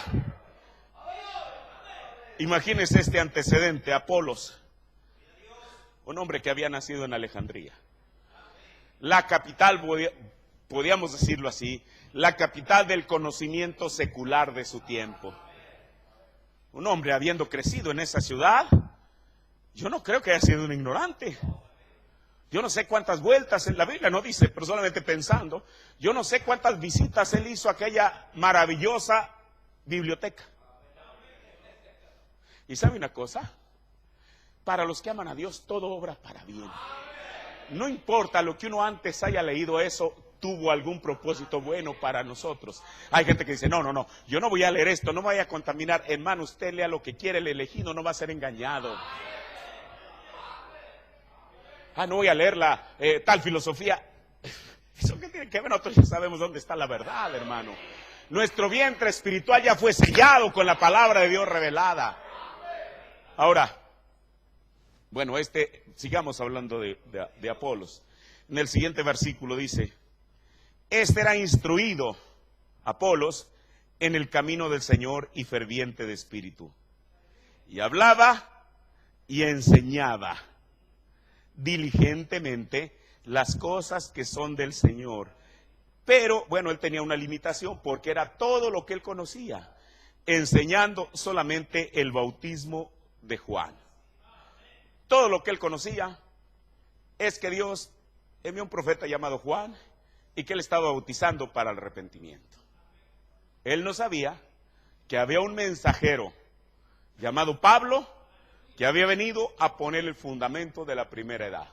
imagínense este antecedente, Apolos. Un hombre que había nacido en Alejandría, la capital, podríamos decirlo así, la capital del conocimiento secular de su tiempo. Un hombre habiendo crecido en esa ciudad, yo no creo que haya sido un ignorante. Yo no sé cuántas vueltas, en la Biblia no dice, pero solamente pensando, yo no sé cuántas visitas él hizo a aquella maravillosa biblioteca. ¿Y sabe una cosa? Para los que aman a Dios, todo obra para bien. No importa lo que uno antes haya leído, eso tuvo algún propósito bueno para nosotros. Hay gente que dice, no, yo no voy a leer esto, no me voy a contaminar. Hermano, usted lea lo que quiere, el elegido no va a ser engañado. No voy a leer tal filosofía. ¿Eso qué tiene que ver? Nosotros ya sabemos dónde está la verdad, hermano. Nuestro vientre espiritual ya fue sellado con la palabra de Dios revelada. Ahora, sigamos hablando de Apolos. En el siguiente versículo dice, era instruido, Apolos, en el camino del Señor y ferviente de espíritu. Y hablaba y enseñaba diligentemente las cosas que son del Señor. Pero, él tenía una limitación porque era todo lo que él conocía, enseñando solamente el bautismo de Juan. Todo lo que él conocía es que Dios envió un profeta llamado Juan y que él estaba bautizando para el arrepentimiento. Él no sabía que había un mensajero llamado Pablo que había venido a poner el fundamento de la primera edad.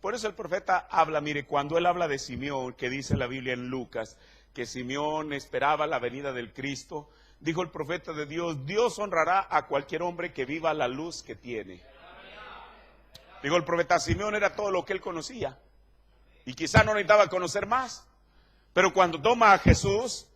Por eso el profeta habla, mire, cuando él habla de Simeón, que dice la Biblia en Lucas, que Simeón esperaba la venida del Cristo, dijo el profeta de Dios, Dios honrará a cualquier hombre que viva la luz que tiene. Dijo el profeta, Simeón era todo lo que él conocía, y quizá no necesitaba conocer más, pero cuando toma a Jesús,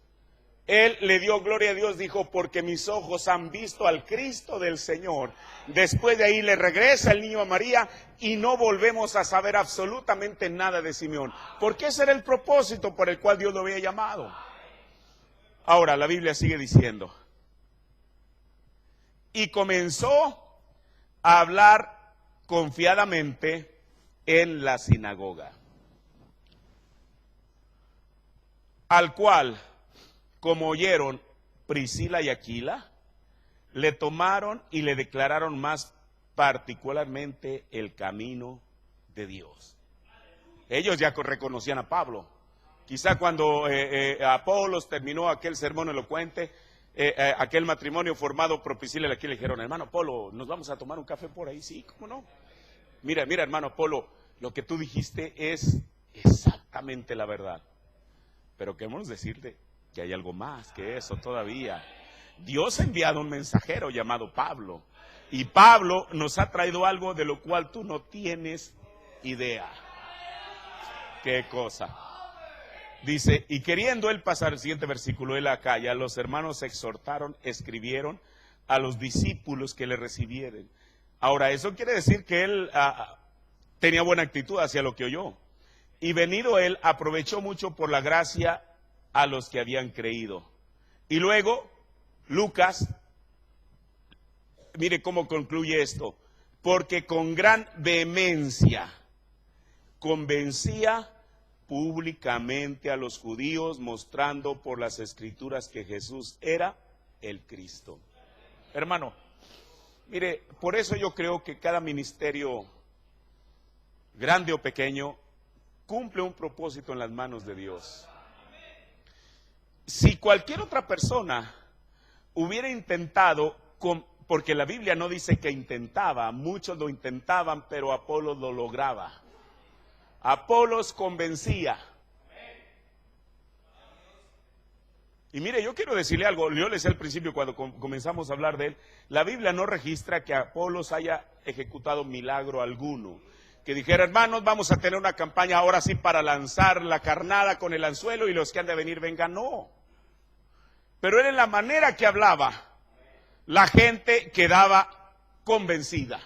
él le dio gloria a Dios, dijo, porque mis ojos han visto al Cristo del Señor. Después de ahí le regresa el niño a María y no volvemos a saber absolutamente nada de Simeón. Porque ese era el propósito por el cual Dios lo había llamado. Ahora, la Biblia sigue diciendo, y comenzó a hablar confiadamente en la sinagoga, al cual, como oyeron Priscila y Aquila, le tomaron y le declararon más particularmente el camino de Dios. Ellos ya reconocían a Pablo. Quizá cuando Apolos terminó aquel sermón elocuente, aquel matrimonio formado por Priscila y Aquila, le dijeron, hermano Apolo, ¿nos vamos a tomar un café por ahí? Sí, ¿cómo no? Mira, hermano Apolo, lo que tú dijiste es exactamente la verdad. Pero queremos decirte que hay algo más que eso todavía. Dios ha enviado un mensajero llamado Pablo, y Pablo nos ha traído algo de lo cual tú no tienes idea. ¿Qué cosa? Dice, y queriendo él pasar, el siguiente versículo, él acá, ya los hermanos exhortaron, escribieron a los discípulos que le recibieran. Ahora, eso quiere decir que él tenía buena actitud hacia lo que oyó. Y venido él, aprovechó mucho por la gracia a los que habían creído. Y luego, Lucas, mire cómo concluye esto, porque con gran vehemencia convencía públicamente a los judíos, mostrando por las escrituras que Jesús era el Cristo. Hermano, mire, por eso yo creo que cada ministerio, grande o pequeño, cumple un propósito en las manos de Dios. Si cualquier otra persona hubiera intentado, porque la Biblia no dice que intentaba, muchos lo intentaban, pero Apolos lo lograba. Apolos convencía. Y mire, yo quiero decirle algo, yo le decía al principio cuando comenzamos a hablar de él, la Biblia no registra que Apolos haya ejecutado milagro alguno. Que dijera, hermanos, vamos a tener una campaña ahora sí para lanzar la carnada con el anzuelo y los que han de venir vengan, no. Pero era en la manera que hablaba, la gente quedaba convencida.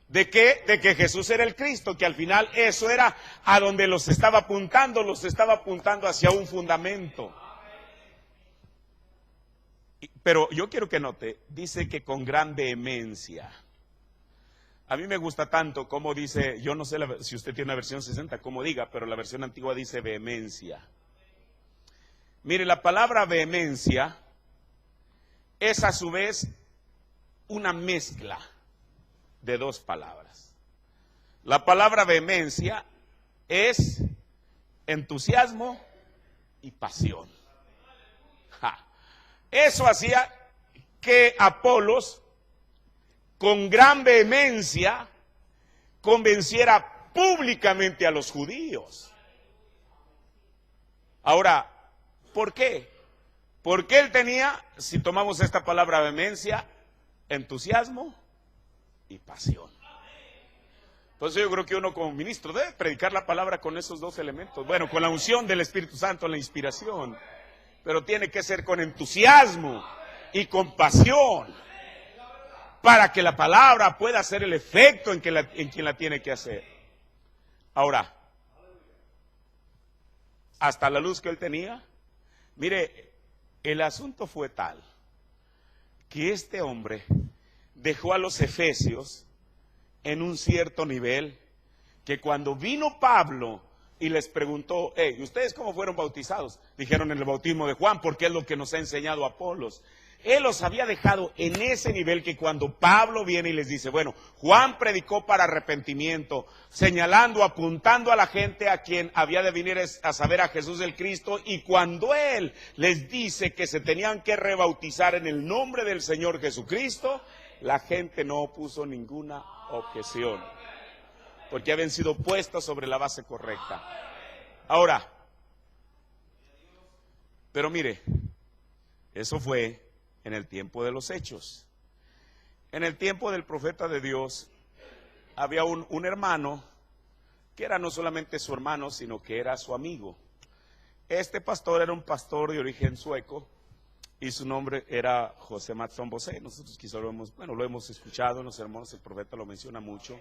¿De qué? De que Jesús era el Cristo, que al final eso era a donde los estaba apuntando hacia un fundamento. Pero yo quiero que note, dice que con gran vehemencia. A mí me gusta tanto como dice, yo no sé si usted tiene una versión 60, como diga, pero la versión antigua dice vehemencia. Mire, la palabra vehemencia es a su vez una mezcla de dos palabras. La palabra vehemencia es entusiasmo y pasión. Eso hacía que Apolos, con gran vehemencia, convenciera públicamente a los judíos. Ahora, ¿por qué? Porque él tenía, si tomamos esta palabra vehemencia, entusiasmo y pasión. Entonces yo creo que uno como ministro debe predicar la palabra con esos dos elementos. Bueno, con la unción del Espíritu Santo, la inspiración, pero tiene que ser con entusiasmo y con pasión, para que la palabra pueda hacer el efecto en quien la tiene que hacer. Ahora, hasta la luz que él tenía, mire, el asunto fue tal que este hombre dejó a los efesios en un cierto nivel, que cuando vino Pablo y les preguntó, ¿ustedes cómo fueron bautizados? Dijeron en el bautismo de Juan, porque es lo que nos ha enseñado Apolos. Él los había dejado en ese nivel que cuando Pablo viene y les dice, bueno, Juan predicó para arrepentimiento, señalando, apuntando a la gente a quien había de venir a saber a Jesús el Cristo, y cuando él les dice que se tenían que rebautizar en el nombre del Señor Jesucristo, la gente no puso ninguna objeción, porque habían sido puestas sobre la base correcta. Ahora, pero mire, eso fue en el tiempo de los Hechos. En el tiempo del profeta de Dios, había un hermano que era no solamente su hermano, sino que era su amigo. Este pastor era un pastor de origen sueco y su nombre era José Matson Bosé. Nosotros quizá lo hemos escuchado en los sermones, el profeta lo menciona mucho.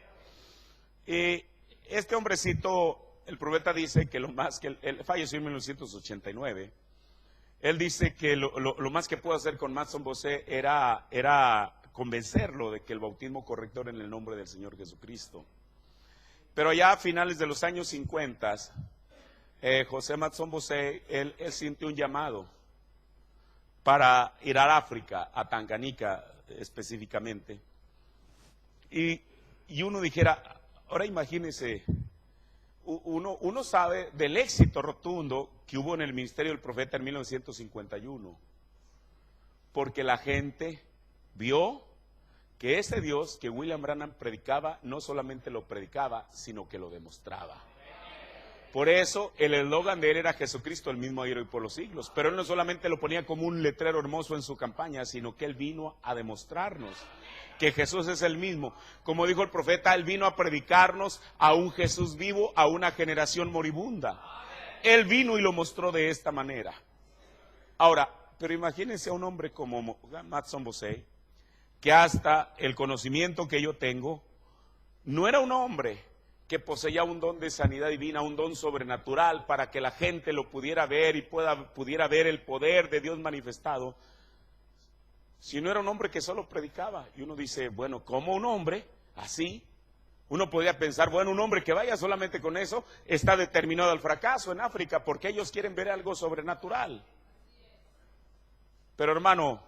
Y este hombrecito, el profeta dice que él falleció en 1989. Él dice que lo más que pudo hacer con Matson Bosé era convencerlo de que el bautismo correcto era en el nombre del Señor Jesucristo. Pero ya a finales de los años 50, José Matson Bosé, él sintió un llamado para ir a África, a Tanganica específicamente. Y uno dijera, ahora imagínense, uno sabe del éxito rotundo que hubo en el ministerio del profeta en 1951, porque la gente vio que ese Dios que William Branham predicaba, no solamente lo predicaba, sino que lo demostraba. Por eso el eslogan de él era Jesucristo, el mismo ayer y por los siglos, pero él no solamente lo ponía como un letrero hermoso en su campaña, sino que él vino a demostrarnos que Jesús es el mismo. Como dijo el profeta, él vino a predicarnos a un Jesús vivo, a una generación moribunda. Él vino y lo mostró de esta manera. Ahora, pero imagínense a un hombre como Matson Bosé, que hasta el conocimiento que yo tengo, no era un hombre que poseía un don de sanidad divina, un don sobrenatural para que la gente lo pudiera ver y pudiera ver el poder de Dios manifestado, sino era un hombre que solo predicaba. Y uno dice, bueno, ¿cómo un hombre así? Uno podría pensar, bueno, un hombre que vaya solamente con eso está determinado al fracaso en África, porque ellos quieren ver algo sobrenatural. Pero hermano,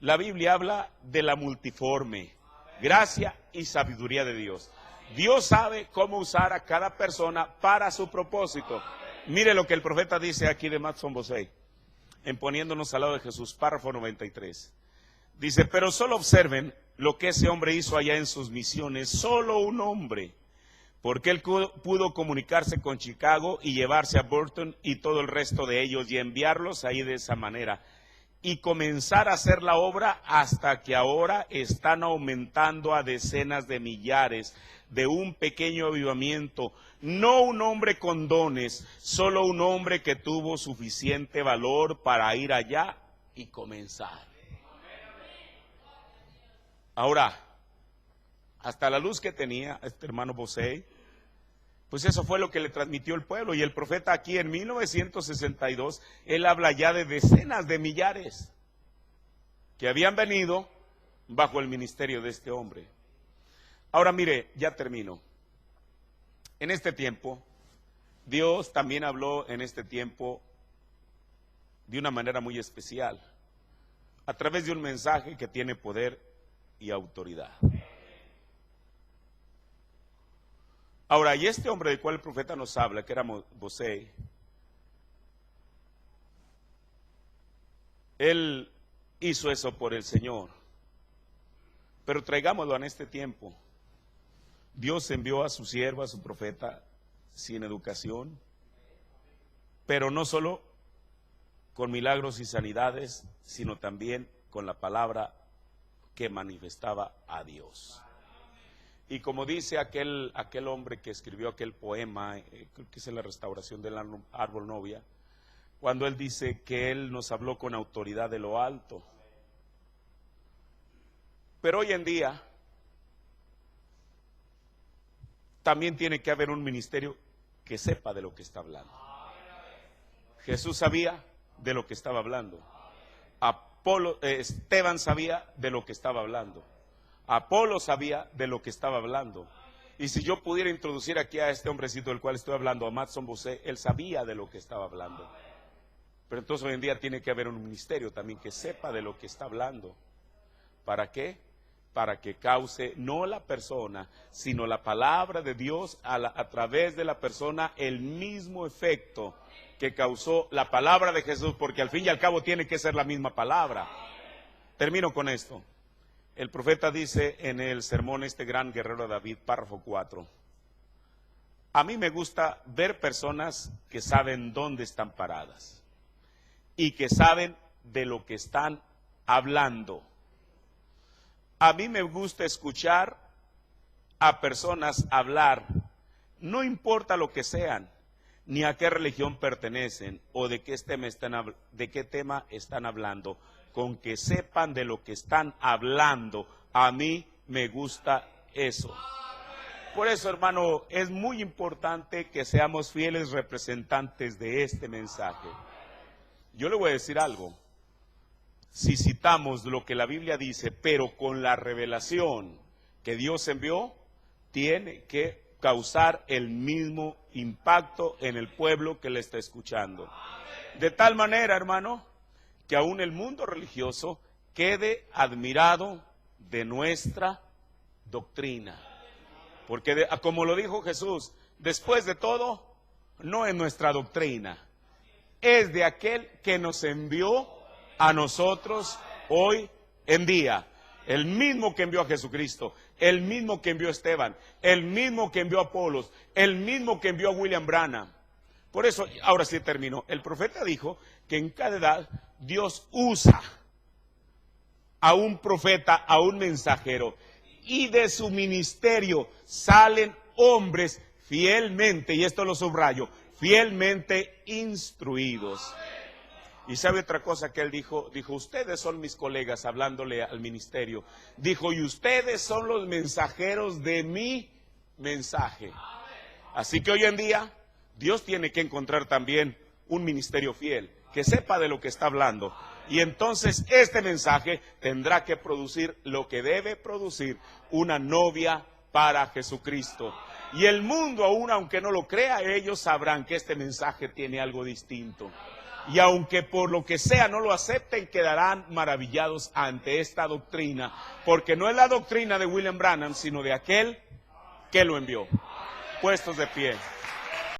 la Biblia habla de la multiforme gracia y sabiduría de Dios. Dios sabe cómo usar a cada persona para su propósito. Mire lo que el profeta dice aquí de Matson Bosé, en Poniéndonos al lado de Jesús, párrafo 93. Dice, pero solo observen lo que ese hombre hizo allá en sus misiones, solo un hombre, porque él pudo comunicarse con Chicago y llevarse a Burton y todo el resto de ellos y enviarlos ahí de esa manera y comenzar a hacer la obra hasta que ahora están aumentando a decenas de millares de un pequeño avivamiento, no un hombre con dones, solo un hombre que tuvo suficiente valor para ir allá y comenzar. Ahora, hasta la luz que tenía este hermano Bosé, pues eso fue lo que le transmitió el pueblo. Y el profeta aquí en 1962, él habla ya de decenas de millares que habían venido bajo el ministerio de este hombre. Ahora mire, ya termino. En este tiempo, Dios también habló en este tiempo de una manera muy especial, a través de un mensaje que tiene poder y autoridad. Ahora, y este hombre del cual el profeta nos habla, que era Bosé, él hizo eso por el Señor. Pero traigámoslo en este tiempo. Dios envió a su siervo, a su profeta, sin educación, pero no solo con milagros y sanidades, sino también con la palabra que manifestaba a Dios. Y como dice aquel hombre que escribió aquel poema, creo que es en la restauración del árbol novia, cuando él dice que él nos habló con autoridad de lo alto. Pero hoy en día también tiene que haber un ministerio que sepa de lo que está hablando. Jesús sabía de lo que estaba hablando. Esteban sabía de lo que estaba hablando. Apolo sabía de lo que estaba hablando. Y si yo pudiera introducir aquí a este hombrecito del cual estoy hablando, a Matson Bosé, él sabía de lo que estaba hablando. Pero entonces hoy en día tiene que haber un ministerio también que sepa de lo que está hablando. ¿Para qué? Para que cause no la persona, sino la palabra de Dios a través de la persona el mismo efecto que causó la palabra de Jesús, porque al fin y al cabo tiene que ser la misma palabra. Termino con esto. El profeta dice en el sermón gran guerrero David, párrafo 4. A mí me gusta ver personas que saben dónde están paradas y que saben de lo que están hablando. A mí me gusta escuchar a personas hablar, no importa lo que sean, ni a qué religión pertenecen o de qué tema están hablando, con que sepan de lo que están hablando. A mí me gusta eso. Por eso, hermano, es muy importante que seamos fieles representantes de este mensaje. Yo le voy a decir algo. Si citamos lo que la Biblia dice, pero con la revelación que Dios envió, tiene que causar el mismo impacto en el pueblo que le está escuchando. De tal manera, hermano, que aún el mundo religioso quede admirado de nuestra doctrina. Porque como lo dijo Jesús, después de todo, no es nuestra doctrina, es de aquel que nos envió a nosotros hoy en día. El mismo que envió a Jesucristo, el mismo que envió a Esteban, el mismo que envió a Apolos, el mismo que envió a William Branham. Por eso, ahora sí termino, el profeta dijo que en cada edad Dios usa a un profeta, a un mensajero, y de su ministerio salen hombres fielmente, y esto lo subrayo, fielmente instruidos. Y sabe otra cosa que él dijo, ustedes son mis colegas, hablándole al ministerio, dijo, y ustedes son los mensajeros de mi mensaje. Así que hoy en día, Dios tiene que encontrar también un ministerio fiel, que sepa de lo que está hablando. Y entonces este mensaje tendrá que producir lo que debe producir, una novia para Jesucristo. Y el mundo, aún aunque no lo crea, ellos sabrán que este mensaje tiene algo distinto. Y aunque por lo que sea no lo acepten, quedarán maravillados ante esta doctrina, porque no es la doctrina de William Branham, sino de aquel que lo envió. Puestos de pie.